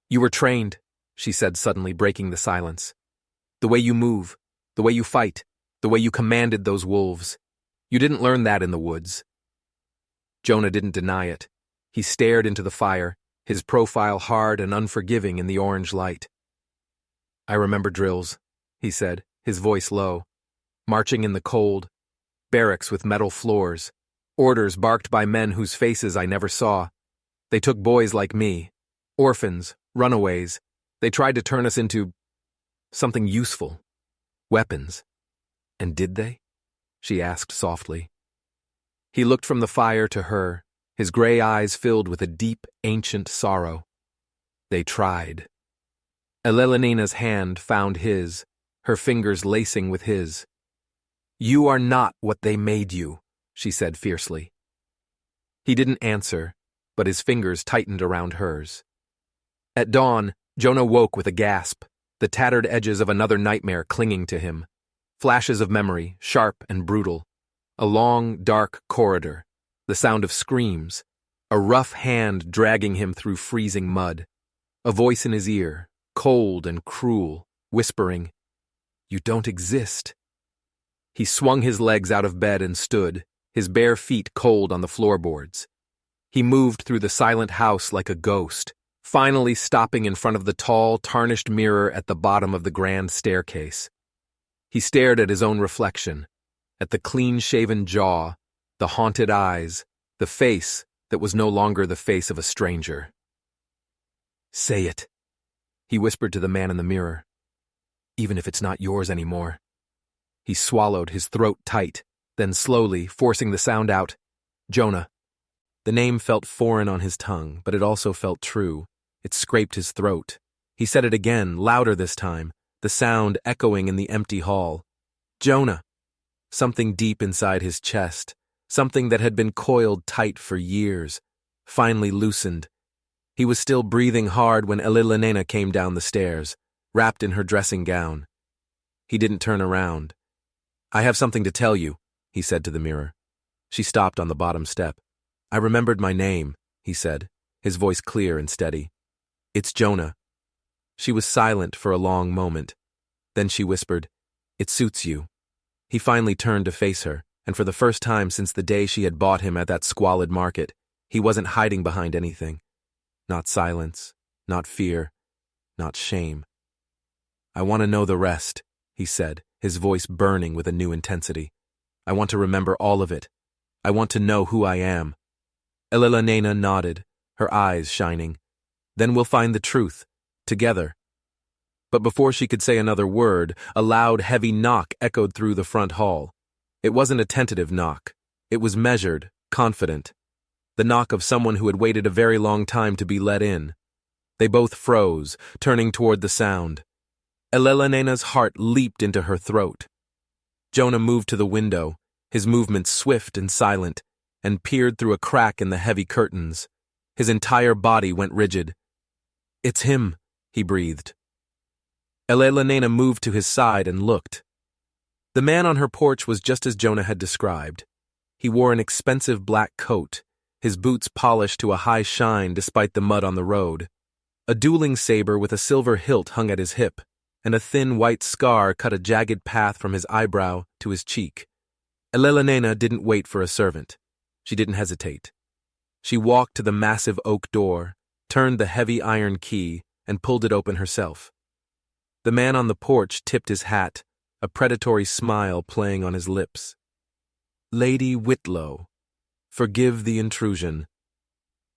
"You were trained," she said suddenly, breaking the silence. "The way you move, the way you fight, the way you commanded those wolves. You didn't learn that in the woods." Jonah didn't deny it. He stared into the fire, his profile hard and unforgiving in the orange light. "I remember drills," he said, his voice low. "Marching in the cold, barracks with metal floors, orders barked by men whose faces I never saw. They took boys like me, orphans, runaways. They tried to turn us into something useful, weapons." "And did they?" she asked softly. He looked from the fire to her, his gray eyes filled with a deep, ancient sorrow. "They tried." Ellenina's hand found his, her fingers lacing with his. "You are not what they made you," she said fiercely. He didn't answer, but his fingers tightened around hers. At dawn, Jonah woke with a gasp, the tattered edges of another nightmare clinging to him. Flashes of memory, sharp and brutal. A long, dark corridor, the sound of screams, a rough hand dragging him through freezing mud, a voice in his ear, cold and cruel, whispering, "You don't exist." He swung his legs out of bed and stood, his bare feet cold on the floorboards. He moved through the silent house like a ghost, finally stopping in front of the tall, tarnished mirror at the bottom of the grand staircase. He stared at his own reflection, at the clean-shaven jaw, the haunted eyes, the face that was no longer the face of a stranger. "Say it," he whispered to the man in the mirror. "Even if it's not yours anymore." He swallowed, his throat tight, Then slowly, forcing the sound out, Jonah. The name felt foreign on his tongue, but it also felt true. It scraped his throat. He said it again, louder this time, the sound echoing in the empty hall. Jonah! Something deep inside his chest, something that had been coiled tight for years, finally loosened. He was still breathing hard when Elena came down the stairs, wrapped in her dressing gown. He didn't turn around. "I have something to tell you," he said to the mirror. She stopped on the bottom step. "I remembered my name," he said, his voice clear and steady. "It's Jonah." She was silent for a long moment. Then she whispered, "It suits you." He finally turned to face her, and for the first time since the day she had bought him at that squalid market, he wasn't hiding behind anything. Not silence, not fear, not shame. "I want to know the rest," he said, his voice burning with a new intensity. "I want to remember all of it. I want to know who I am." Elena nodded, her eyes shining. "Then we'll find the truth, together." But before she could say another word, a loud, heavy knock echoed through the front hall. It wasn't a tentative knock. It was measured, confident. The knock of someone who had waited a very long time to be let in. They both froze, turning toward the sound. Elena's heart leaped into her throat. Jonah moved to the window, his movements swift and silent, and peered through a crack in the heavy curtains. His entire body went rigid. "It's him," he breathed. Elena moved to his side and looked. The man on her porch was just as Jonah had described. He wore an expensive black coat, his boots polished to a high shine despite the mud on the road. A dueling saber with a silver hilt hung at his hip, and a thin white scar cut a jagged path from his eyebrow to his cheek. Elena didn't wait for a servant. She didn't hesitate. She walked to the massive oak door, turned the heavy iron key, and pulled it open herself. The man on the porch tipped his hat, a predatory smile playing on his lips. "Lady Whitlow, forgive the intrusion."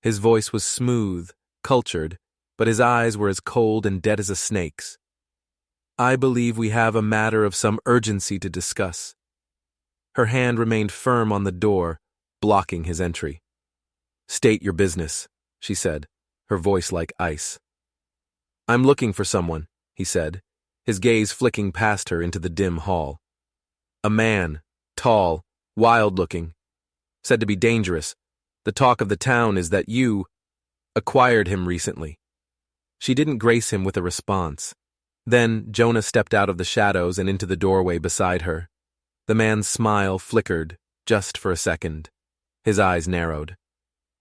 His voice was smooth, cultured, but his eyes were as cold and dead as a snake's. "I believe we have a matter of some urgency to discuss." Her hand remained firm on the door, blocking his entry. "State your business," she said, her voice like ice. "I'm looking for someone," he said, his gaze flicking past her into the dim hall. "A man, tall, wild-looking, said to be dangerous. The talk of the town is that you acquired him recently." She didn't grace him with a response. Then Jonah stepped out of the shadows and into the doorway beside her. The man's smile flickered, just for a second. His eyes narrowed.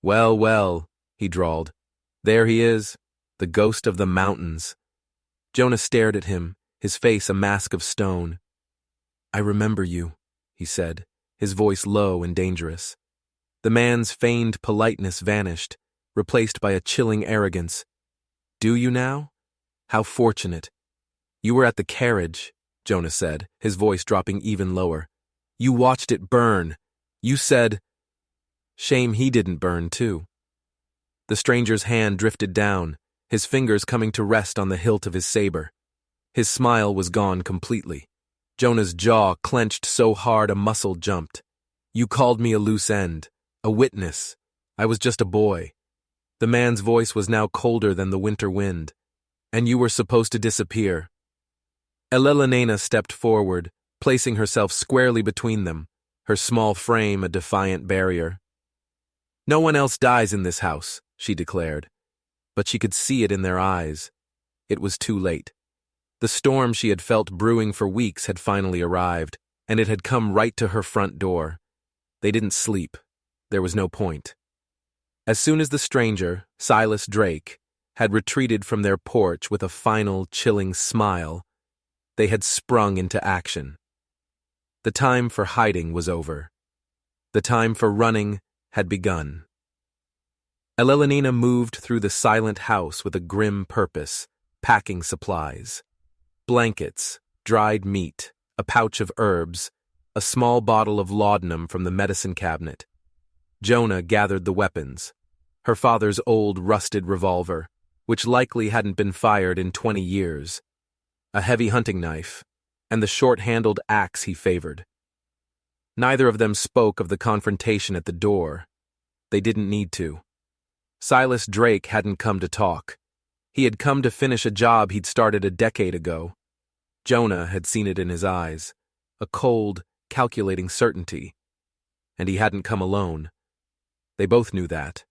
"Well, well," he drawled. "There he is, the ghost of the mountains." Jonah stared at him, his face a mask of stone. "I remember you," he said, his voice low and dangerous. The man's feigned politeness vanished, replaced by a chilling arrogance. "Do you now? How fortunate." "You were at the carriage," Jonah said, his voice dropping even lower. "You watched it burn. You said—" Shame he didn't burn, too. The stranger's hand drifted down, his fingers coming to rest on the hilt of his saber. His smile was gone completely. Jonah's jaw clenched so hard a muscle jumped. "You called me a loose end, a witness. I was just a boy." The man's voice was now colder than the winter wind. "And you were supposed to disappear." Elena stepped forward, placing herself squarely between them, her small frame a defiant barrier. "No one else dies in this house," she declared. But she could see it in their eyes. It was too late. The storm she had felt brewing for weeks had finally arrived, and it had come right to her front door. They didn't sleep. There was no point. As soon as the stranger, Silas Drake, had retreated from their porch with a final, chilling smile, they had sprung into action. The time for hiding was over. The time for running had begun. Elena moved through the silent house with a grim purpose, packing supplies. Blankets, dried meat, a pouch of herbs, a small bottle of laudanum from the medicine cabinet. Jonah gathered the weapons. Her father's old rusted revolver, which likely hadn't been fired in 20 years. A heavy hunting knife, and the short-handled axe he favored. Neither of them spoke of the confrontation at the door. They didn't need to. Silas Drake hadn't come to talk. He had come to finish a job he'd started a decade ago. Jonah had seen it in his eyes, a cold, calculating certainty. And he hadn't come alone. They both knew that.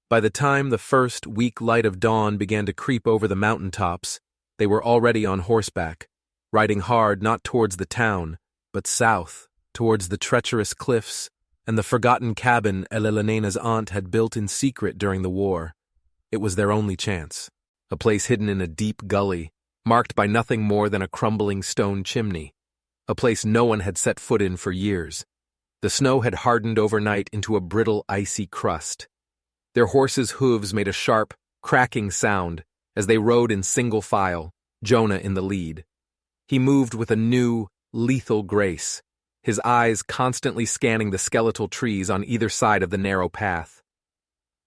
By the time the first weak light of dawn began to creep over the mountaintops, they were already on horseback, riding hard not towards the town, but south, towards the treacherous cliffs and the forgotten cabin Elena's aunt had built in secret during the war. It was their only chance, a place hidden in a deep gully, marked by nothing more than a crumbling stone chimney, a place no one had set foot in for years. The snow had hardened overnight into a brittle, icy crust. Their horses' hooves made a sharp, cracking sound as they rode in single file, Jonah in the lead. He moved with a new, lethal grace, his eyes constantly scanning the skeletal trees on either side of the narrow path.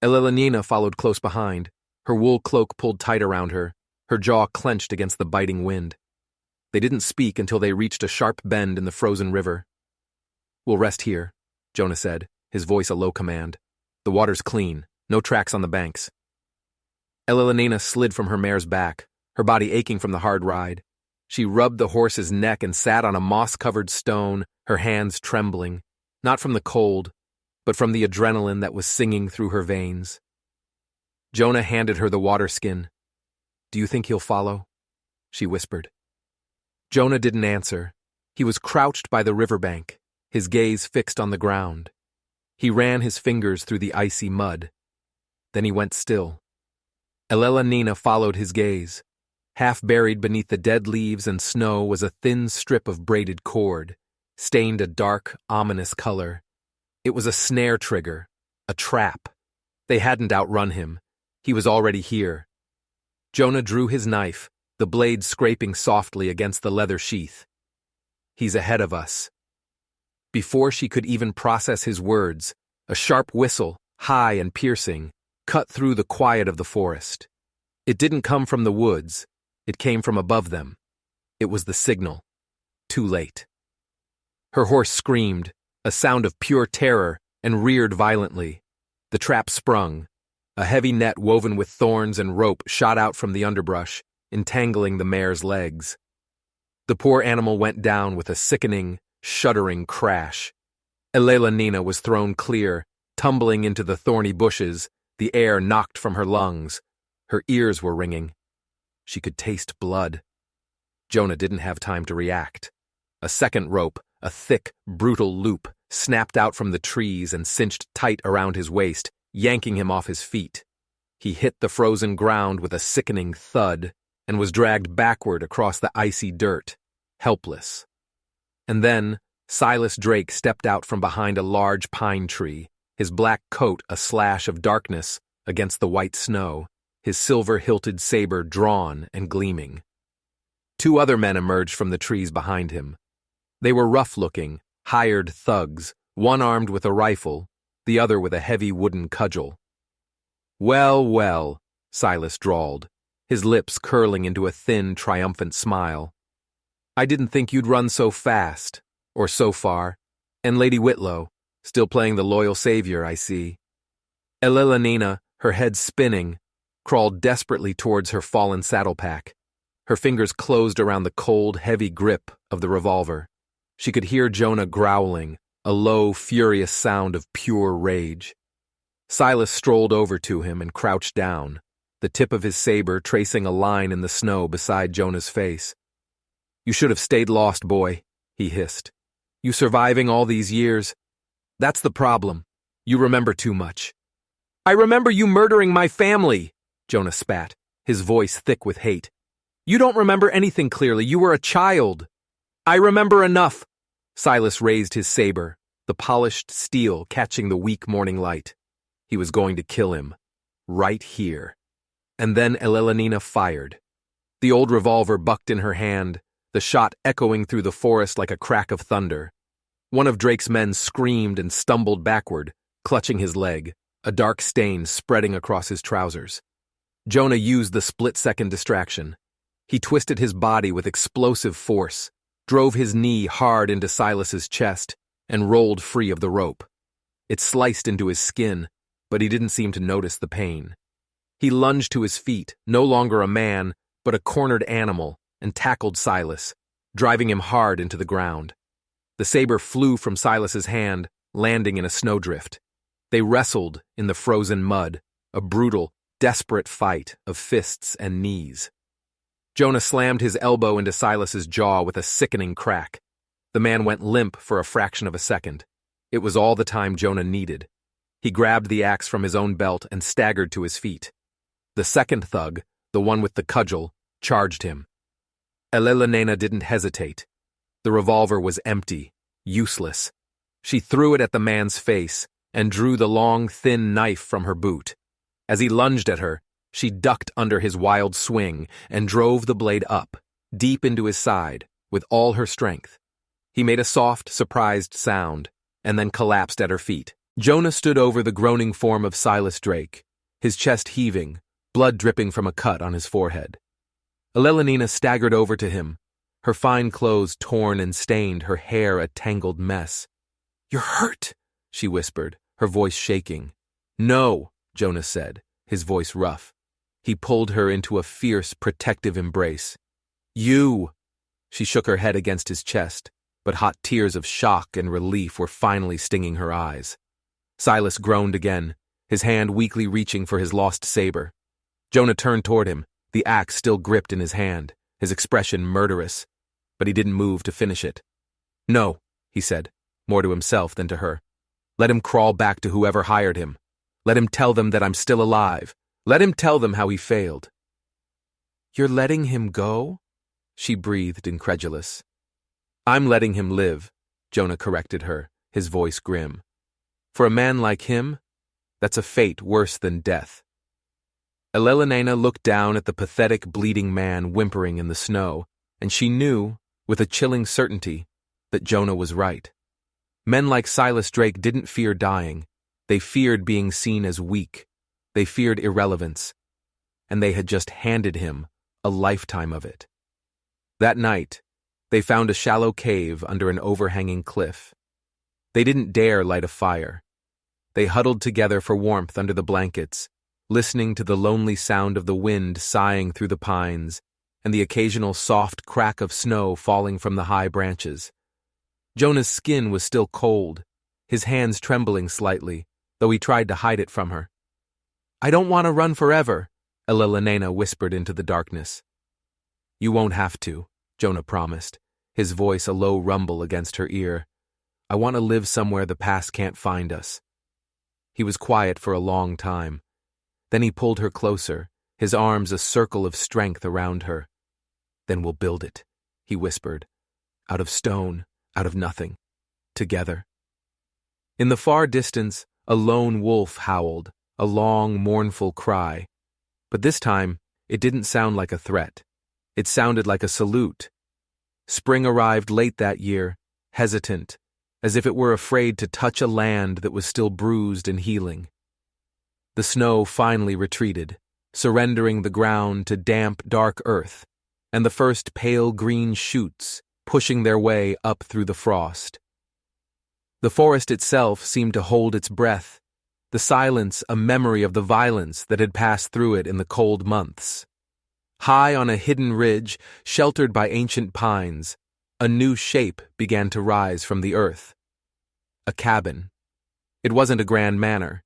Elelina followed close behind, her wool cloak pulled tight around her, her jaw clenched against the biting wind. They didn't speak until they reached a sharp bend in the frozen river. "We'll rest here," Jonah said, his voice a low command. "The water's clean, no tracks on the banks." Elelina slid from her mare's back, her body aching from the hard ride. She rubbed the horse's neck and sat on a moss-covered stone, her hands trembling, not from the cold, but from the adrenaline that was singing through her veins. Jonah handed her the water skin. "Do you think he'll follow?" she whispered. Jonah didn't answer. He was crouched by the riverbank, his gaze fixed on the ground. He ran his fingers through the icy mud. Then he went still. Elelina followed his gaze. Half buried beneath the dead leaves and snow was a thin strip of braided cord, stained a dark, ominous color. It was a snare trigger, a trap. They hadn't outrun him. He was already here. Jonah drew his knife, the blade scraping softly against the leather sheath. "He's ahead of us." Before she could even process his words, a sharp whistle, high and piercing, cut through the quiet of the forest. It didn't come from the woods. It came from above them. It was the signal. Too late. Her horse screamed, a sound of pure terror, and reared violently. The trap sprung. A heavy net woven with thorns and rope shot out from the underbrush, entangling the mare's legs. The poor animal went down with a sickening, shuddering crash. Elelina was thrown clear, tumbling into the thorny bushes, the air knocked from her lungs. Her ears were ringing. She could taste blood. Jonah didn't have time to react. A second rope, a thick, brutal loop, snapped out from the trees and cinched tight around his waist, yanking him off his feet. He hit the frozen ground with a sickening thud and was dragged backward across the icy dirt, helpless. And then Silas Drake stepped out from behind a large pine tree, his black coat a slash of darkness against the white snow, his silver-hilted saber drawn and gleaming. Two other men emerged from the trees behind him. They were rough-looking, hired thugs, one armed with a rifle, the other with a heavy wooden cudgel. "Well, well," Silas drawled, his lips curling into a thin, triumphant smile. "I didn't think you'd run so fast, or so far. And Lady Whitlow, still playing the loyal savior, I see." Elelina, her head spinning, crawled desperately towards her fallen saddle-pack. Her fingers closed around the cold, heavy grip of the revolver. She could hear Jonah growling, a low, furious sound of pure rage. Silas strolled over to him and crouched down, the tip of his saber tracing a line in the snow beside Jonah's face. "You should have stayed lost, boy," he hissed. "You surviving all these years? That's the problem. You remember too much." "I remember you murdering my family," Jonah spat, his voice thick with hate. "You don't remember anything clearly. You were a child." "I remember enough." Silas raised his saber, the polished steel catching the weak morning light. He was going to kill him. Right here. And then Elelina fired. The old revolver bucked in her hand, the shot echoing through the forest like a crack of thunder. One of Drake's men screamed and stumbled backward, clutching his leg, a dark stain spreading across his trousers. Jonah used the split-second distraction. He twisted his body with explosive force, drove his knee hard into Silas's chest, and rolled free of the rope. It sliced into his skin, but he didn't seem to notice the pain. He lunged to his feet, no longer a man, but a cornered animal, and tackled Silas, driving him hard into the ground. The saber flew from Silas's hand, landing in a snowdrift. They wrestled in the frozen mud, a brutal, desperate fight of fists and knees. Jonah slammed his elbow into Silas's jaw with a sickening crack. The man went limp for a fraction of a second. It was all the time Jonah needed. He grabbed the axe from his own belt and staggered to his feet. The second thug, the one with the cudgel, charged him. Elelena didn't hesitate. The revolver was empty, useless. She threw it at the man's face and drew the long, thin knife from her boot. As he lunged at her, she ducked under his wild swing and drove the blade up, deep into his side, with all her strength. He made a soft, surprised sound, and then collapsed at her feet. Jonah stood over the groaning form of Silas Drake, his chest heaving, blood dripping from a cut on his forehead. Elelena staggered over to him, her fine clothes torn and stained, her hair a tangled mess. "You're hurt," she whispered, her voice shaking. "No," Jonah said, his voice rough. He pulled her into a fierce, protective embrace. "You!" She shook her head against his chest, but hot tears of shock and relief were finally stinging her eyes. Silas groaned again, his hand weakly reaching for his lost saber. Jonah turned toward him, the axe still gripped in his hand, his expression murderous, but he didn't move to finish it. "No," he said, more to himself than to her. "Let him crawl back to whoever hired him. Let him tell them that I'm still alive. Let him tell them how he failed." "You're letting him go?" she breathed, incredulous. "I'm letting him live," Jonah corrected her, his voice grim. "For a man like him, that's a fate worse than death." Elelena looked down at the pathetic, bleeding man whimpering in the snow, and she knew, with a chilling certainty, that Jonah was right. Men like Silas Drake didn't fear dying. They feared being seen as weak. They feared irrelevance. And they had just handed him a lifetime of it. That night, they found a shallow cave under an overhanging cliff. They didn't dare light a fire. They huddled together for warmth under the blankets, listening to the lonely sound of the wind sighing through the pines and the occasional soft crack of snow falling from the high branches. Jonah's skin was still cold, his hands trembling slightly, though he tried to hide it from her. "I don't want to run forever," Elelena whispered into the darkness. "You won't have to," Jonah promised, his voice a low rumble against her ear. "I want to live somewhere the past can't find us." He was quiet for a long time. Then he pulled her closer, his arms a circle of strength around her. "Then we'll build it," he whispered. "Out of stone, out of nothing. Together." In the far distance, a lone wolf howled, a long, mournful cry. But this time, it didn't sound like a threat. It sounded like a salute. Spring arrived late that year, hesitant, as if it were afraid to touch a land that was still bruised and healing. The snow finally retreated, surrendering the ground to damp, dark earth, and the first pale green shoots pushing their way up through the frost. The forest itself seemed to hold its breath, the silence a memory of the violence that had passed through it in the cold months. High on a hidden ridge, sheltered by ancient pines, a new shape began to rise from the earth. A cabin. It wasn't a grand manor.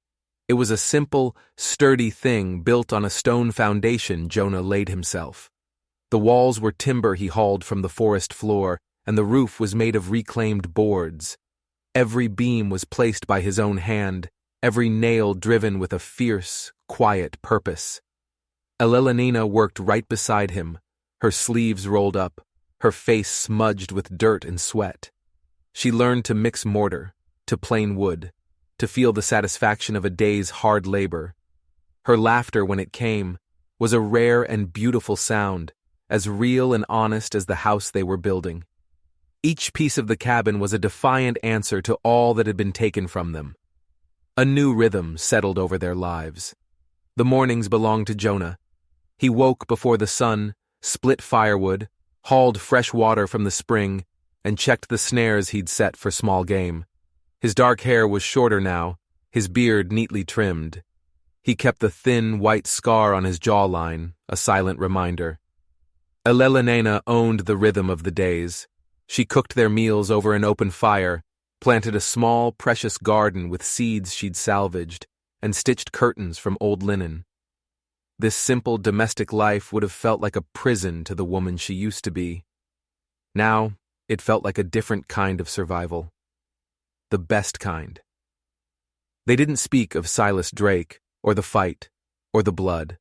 It was a simple, sturdy thing built on a stone foundation Jonah laid himself. The walls were timber he hauled from the forest floor, and the roof was made of reclaimed boards. Every beam was placed by his own hand, every nail driven with a fierce, quiet purpose. Elelena worked right beside him, her sleeves rolled up, her face smudged with dirt and sweat. She learned to mix mortar, to plane wood, to feel the satisfaction of a day's hard labor. Her laughter, when it came, was a rare and beautiful sound, as real and honest as the house they were building. Each piece of the cabin was a defiant answer to all that had been taken from them. A new rhythm settled over their lives. The mornings belonged to Jonah. He woke before the sun, split firewood, hauled fresh water from the spring, and checked the snares he'd set for small game. His dark hair was shorter now, his beard neatly trimmed. He kept the thin, white scar on his jawline, a silent reminder. Elelenena owned the rhythm of the days. She cooked their meals over an open fire, planted a small, precious garden with seeds she'd salvaged, and stitched curtains from old linen. This simple domestic life would have felt like a prison to the woman she used to be. Now, it felt like a different kind of survival. The best kind. They didn't speak of Silas Drake, or the fight, or the blood.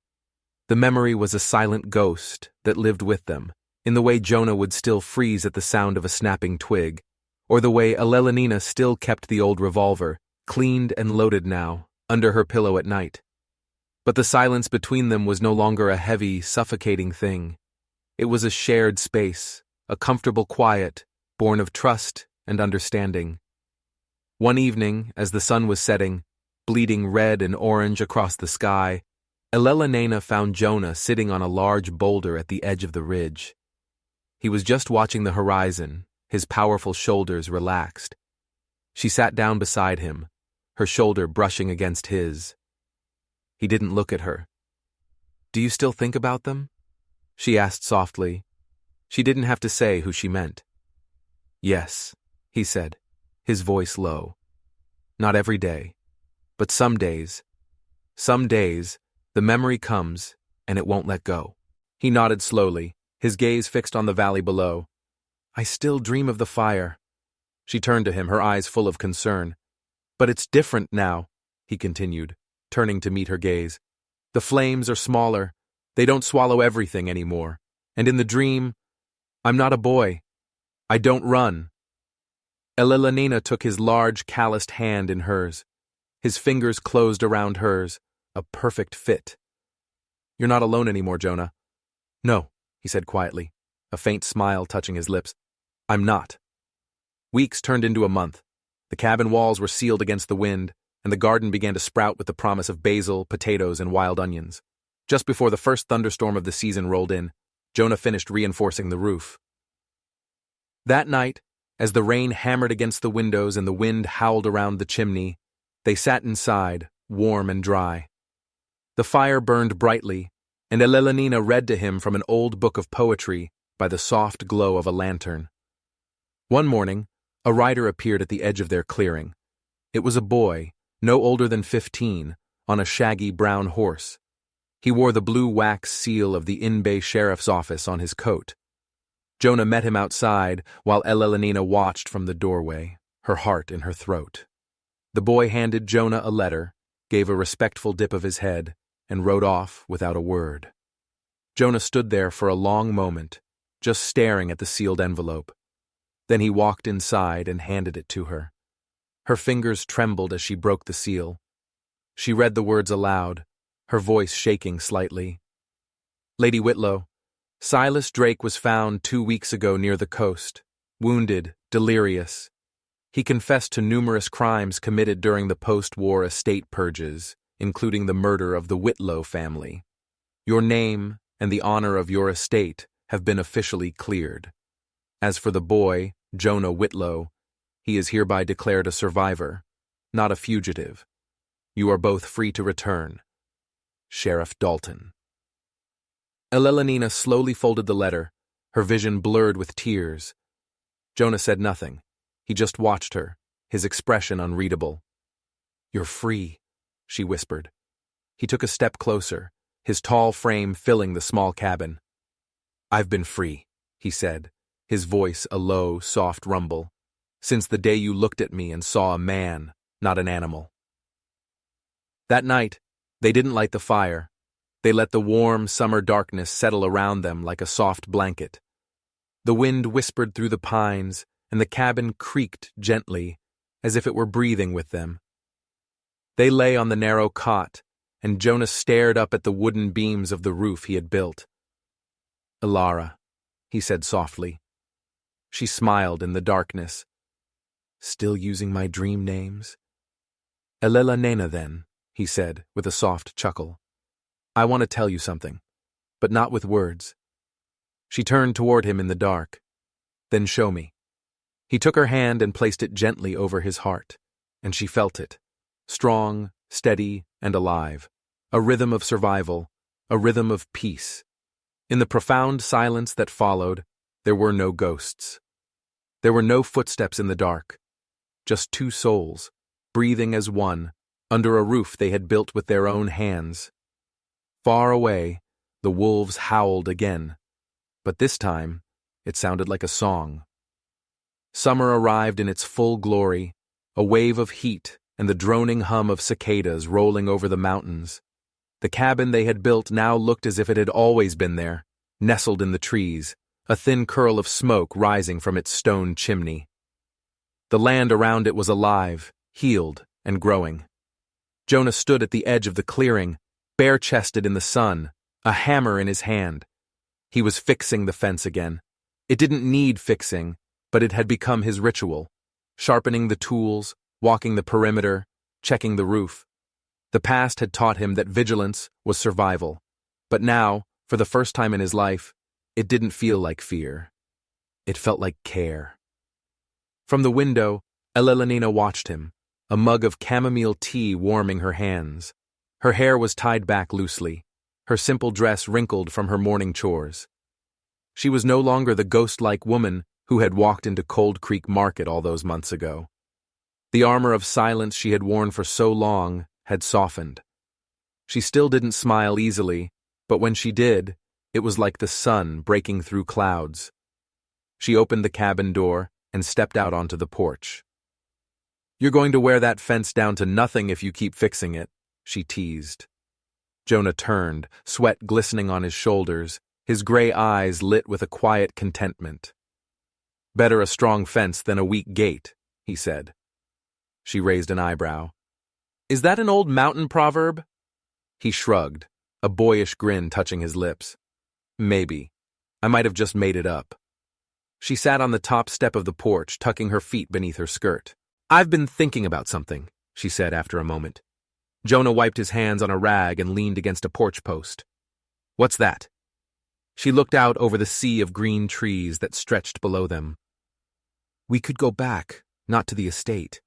The memory was a silent ghost that lived with them, in the way Jonah would still freeze at the sound of a snapping twig, or the way Elelenina still kept the old revolver, cleaned and loaded now, under her pillow at night. But the silence between them was no longer a heavy, suffocating thing. It was a shared space, a comfortable quiet, born of trust and understanding. One evening, as the sun was setting, bleeding red and orange across the sky, Elelenena found Jonah sitting on a large boulder at the edge of the ridge. He was just watching the horizon, his powerful shoulders relaxed. She sat down beside him, her shoulder brushing against his. He didn't look at her. "Do you still think about them?" she asked softly. She didn't have to say who she meant. "Yes," he said, his voice low. "Not every day, but some days, the memory comes and it won't let go." He nodded slowly, his gaze fixed on the valley below. "I still dream of the fire." She turned to him, her eyes full of concern. "But it's different now," he continued, turning to meet her gaze. "The flames are smaller. They don't swallow everything anymore. And in the dream, I'm not a boy. I don't run." Elelenina took his large, calloused hand in hers. His fingers closed around hers, a perfect fit. "You're not alone anymore, Jonah." "No," he said quietly, a faint smile touching his lips. "I'm not." Weeks turned into a month. The cabin walls were sealed against the wind, and the garden began to sprout with the promise of basil, potatoes, and wild onions. Just before the first thunderstorm of the season rolled in, Jonah finished reinforcing the roof. That night, as the rain hammered against the windows and the wind howled around the chimney, they sat inside, warm and dry. The fire burned brightly, and Elelenina read to him from an old book of poetry by the soft glow of a lantern. One morning, a rider appeared at the edge of their clearing. It was a boy, no older than 15, on a shaggy brown horse. He wore the blue wax seal of the in-bay sheriff's office on his coat. Jonah met him outside while Elelenina watched from the doorway, her heart in her throat. The boy handed Jonah a letter, gave a respectful dip of his head, and rode off without a word. Jonah stood there for a long moment, just staring at the sealed envelope. Then he walked inside and handed it to her. Her fingers trembled as she broke the seal. She read the words aloud, her voice shaking slightly. "Lady Whitlow, Silas Drake was found 2 weeks ago near the coast, wounded, delirious. He confessed to numerous crimes committed during the post-war estate purges, including the murder of the Whitlow family. Your name and the honor of your estate have been officially cleared. As for the boy, Jonah Whitlow, he is hereby declared a survivor, not a fugitive. You are both free to return. Sheriff Dalton." Elelenina slowly folded the letter, her vision blurred with tears. Jonah said nothing. He just watched her, his expression unreadable. "You're free," she whispered. He took a step closer, his tall frame filling the small cabin. "I've been free," he said, his voice a low, soft rumble, "since the day you looked at me and saw a man, not an animal." That night, they didn't light the fire. They let the warm summer darkness settle around them like a soft blanket. The wind whispered through the pines, and the cabin creaked gently, as if it were breathing with them. They lay on the narrow cot, and Jonah stared up at the wooden beams of the roof he had built. "Ilara," he said softly. She smiled in the darkness. "Still using my dream names?" "Elelenena, then," he said with a soft chuckle. "I want to tell you something, but not with words." She turned toward him in the dark. "Then show me." He took her hand and placed it gently over his heart. and she felt it. Strong, steady, and alive. A rhythm of survival, a rhythm of peace. In the profound silence that followed, there were no ghosts. There were no footsteps in the dark. Just two souls, breathing as one, under a roof they had built with their own hands. Far away, the wolves howled again, but this time it sounded like a song. Summer arrived in its full glory, a wave of heat and the droning hum of cicadas rolling over the mountains. The cabin they had built now looked as if it had always been there, nestled in the trees, a thin curl of smoke rising from its stone chimney. The land around it was alive, healed, and growing. Jonah stood at the edge of the clearing, bare-chested in the sun, a hammer in his hand. He was fixing the fence again. It didn't need fixing, but it had become his ritual, sharpening the tools, walking the perimeter, checking the roof. The past had taught him that vigilance was survival, but now, for the first time in his life, it didn't feel like fear. It felt like care. From the window, Elelenina watched him, a mug of chamomile tea warming her hands. Her hair was tied back loosely, her simple dress wrinkled from her morning chores. She was no longer the ghost-like woman who had walked into Cold Creek Market all those months ago. The armor of silence she had worn for so long had softened. She still didn't smile easily, but when she did, it was like the sun breaking through clouds. She opened the cabin door and stepped out onto the porch. "You're going to wear that fence down to nothing if you keep fixing it," she teased. Jonah turned, sweat glistening on his shoulders, his gray eyes lit with a quiet contentment. "Better a strong fence than a weak gate," he said. She raised an eyebrow. "Is that an old mountain proverb?" He shrugged, a boyish grin touching his lips. "Maybe. I might have just made it up." She sat on the top step of the porch, tucking her feet beneath her skirt. "I've been thinking about something," she said after a moment. Jonah wiped his hands on a rag and leaned against a porch post. "What's that?" She looked out over the sea of green trees that stretched below them. "We could go back, not to the estate,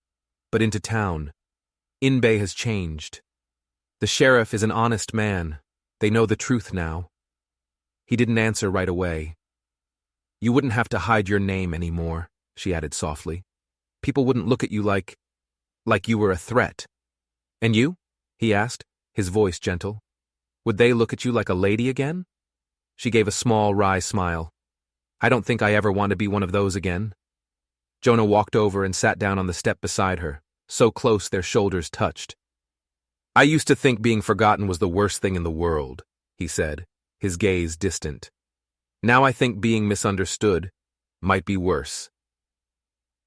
but into town. Inbay has changed. The sheriff is an honest man. They know the truth now." He didn't answer right away. "You wouldn't have to hide your name anymore," she added softly. "People wouldn't look at you like you were a threat." "And you?" he asked, his voice gentle. "Would they look at you like a lady again?" She gave a small, wry smile. "I don't think I ever want to be one of those again." Jonah walked over and sat down on the step beside her, so close their shoulders touched. "I used to think being forgotten was the worst thing in the world," he said, his gaze distant. "Now I think being misunderstood might be worse."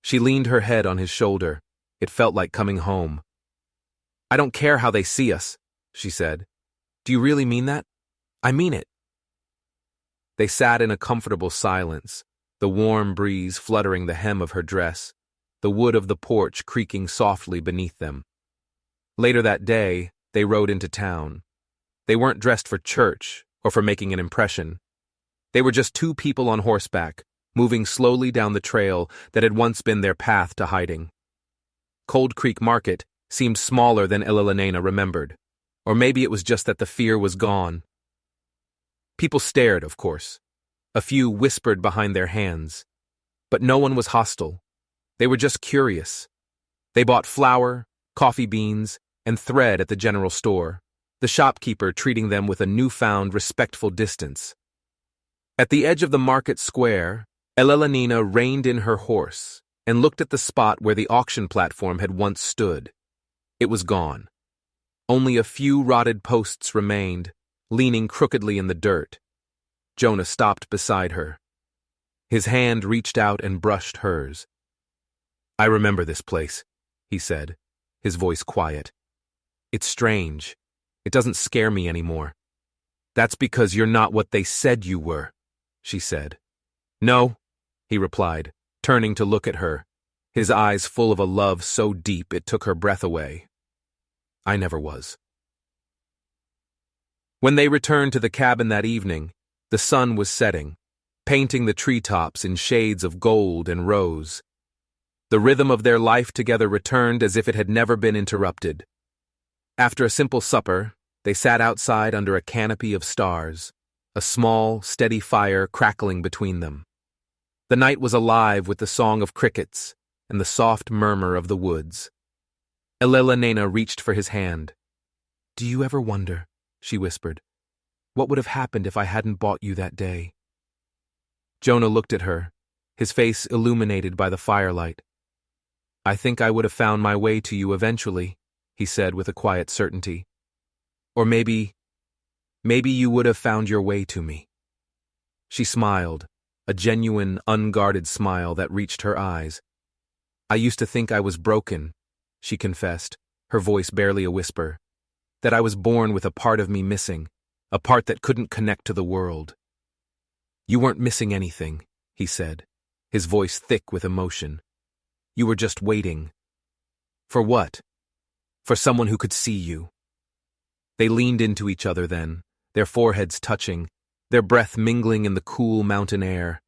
She leaned her head on his shoulder. It felt like coming home. "I don't care how they see us," she said. "Do you really mean that?" "I mean it." They sat in a comfortable silence, the warm breeze fluttering the hem of her dress, the wood of the porch creaking softly beneath them. Later that day, they rode into town. They weren't dressed for church or for making an impression. They were just two people on horseback, moving slowly down the trail that had once been their path to hiding. Cold Creek Market seemed smaller than Elelenina remembered, or maybe it was just that the fear was gone. People stared, of course. A few whispered behind their hands. But no one was hostile. They were just curious. They bought flour, coffee beans, and thread at the general store, the shopkeeper treating them with a newfound respectful distance. At the edge of the market square, Elelenina reined in her horse and looked at the spot where the auction platform had once stood. It was gone. Only a few rotted posts remained, leaning crookedly in the dirt. Jonah stopped beside her. His hand reached out and brushed hers. "I remember this place," he said, his voice quiet. "It's strange. It doesn't scare me anymore." "That's because you're not what they said you were," she said. "No," he replied, turning to look at her, his eyes full of a love so deep it took her breath away. "I never was." When they returned to the cabin that evening, the sun was setting, painting the treetops in shades of gold and rose. The rhythm of their life together returned as if it had never been interrupted. After a simple supper, they sat outside under a canopy of stars, a small, steady fire crackling between them. The night was alive with the song of crickets and the soft murmur of the woods. Elena reached for his hand. "Do you ever wonder," she whispered, "what would have happened if I hadn't bought you that day?" Jonah looked at her, his face illuminated by the firelight. "I think I would have found my way to you eventually," he said with a quiet certainty. "Or maybe you would have found your way to me." She smiled, a genuine, unguarded smile that reached her eyes. "I used to think I was broken," she confessed, her voice barely a whisper, "that I was born with a part of me missing, a part that couldn't connect to the world." "You weren't missing anything," he said, his voice thick with emotion. "You were just waiting." "For what?" "For someone who could see you." They leaned into each other then, their foreheads touching, their breath mingling in the cool mountain air.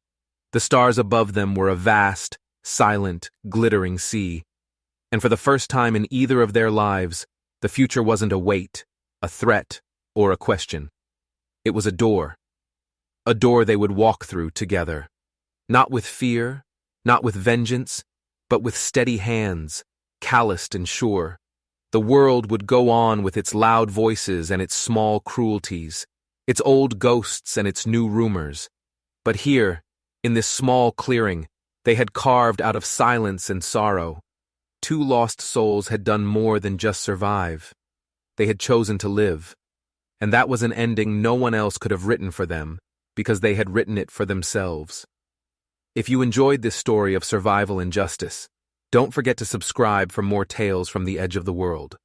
The stars above them were a vast, silent, glittering sea, and for the first time in either of their lives, the future wasn't a weight, a threat, or a question. It was a door they would walk through together, not with fear, not with vengeance, but with steady hands, calloused and sure. The world would go on with its loud voices and its small cruelties, its old ghosts and its new rumors. But here, in this small clearing, they had carved out of silence and sorrow. Two lost souls had done more than just survive. They had chosen to live. And that was an ending no one else could have written for them, because they had written it for themselves. If you enjoyed this story of survival and justice, don't forget to subscribe for more tales from the edge of the world.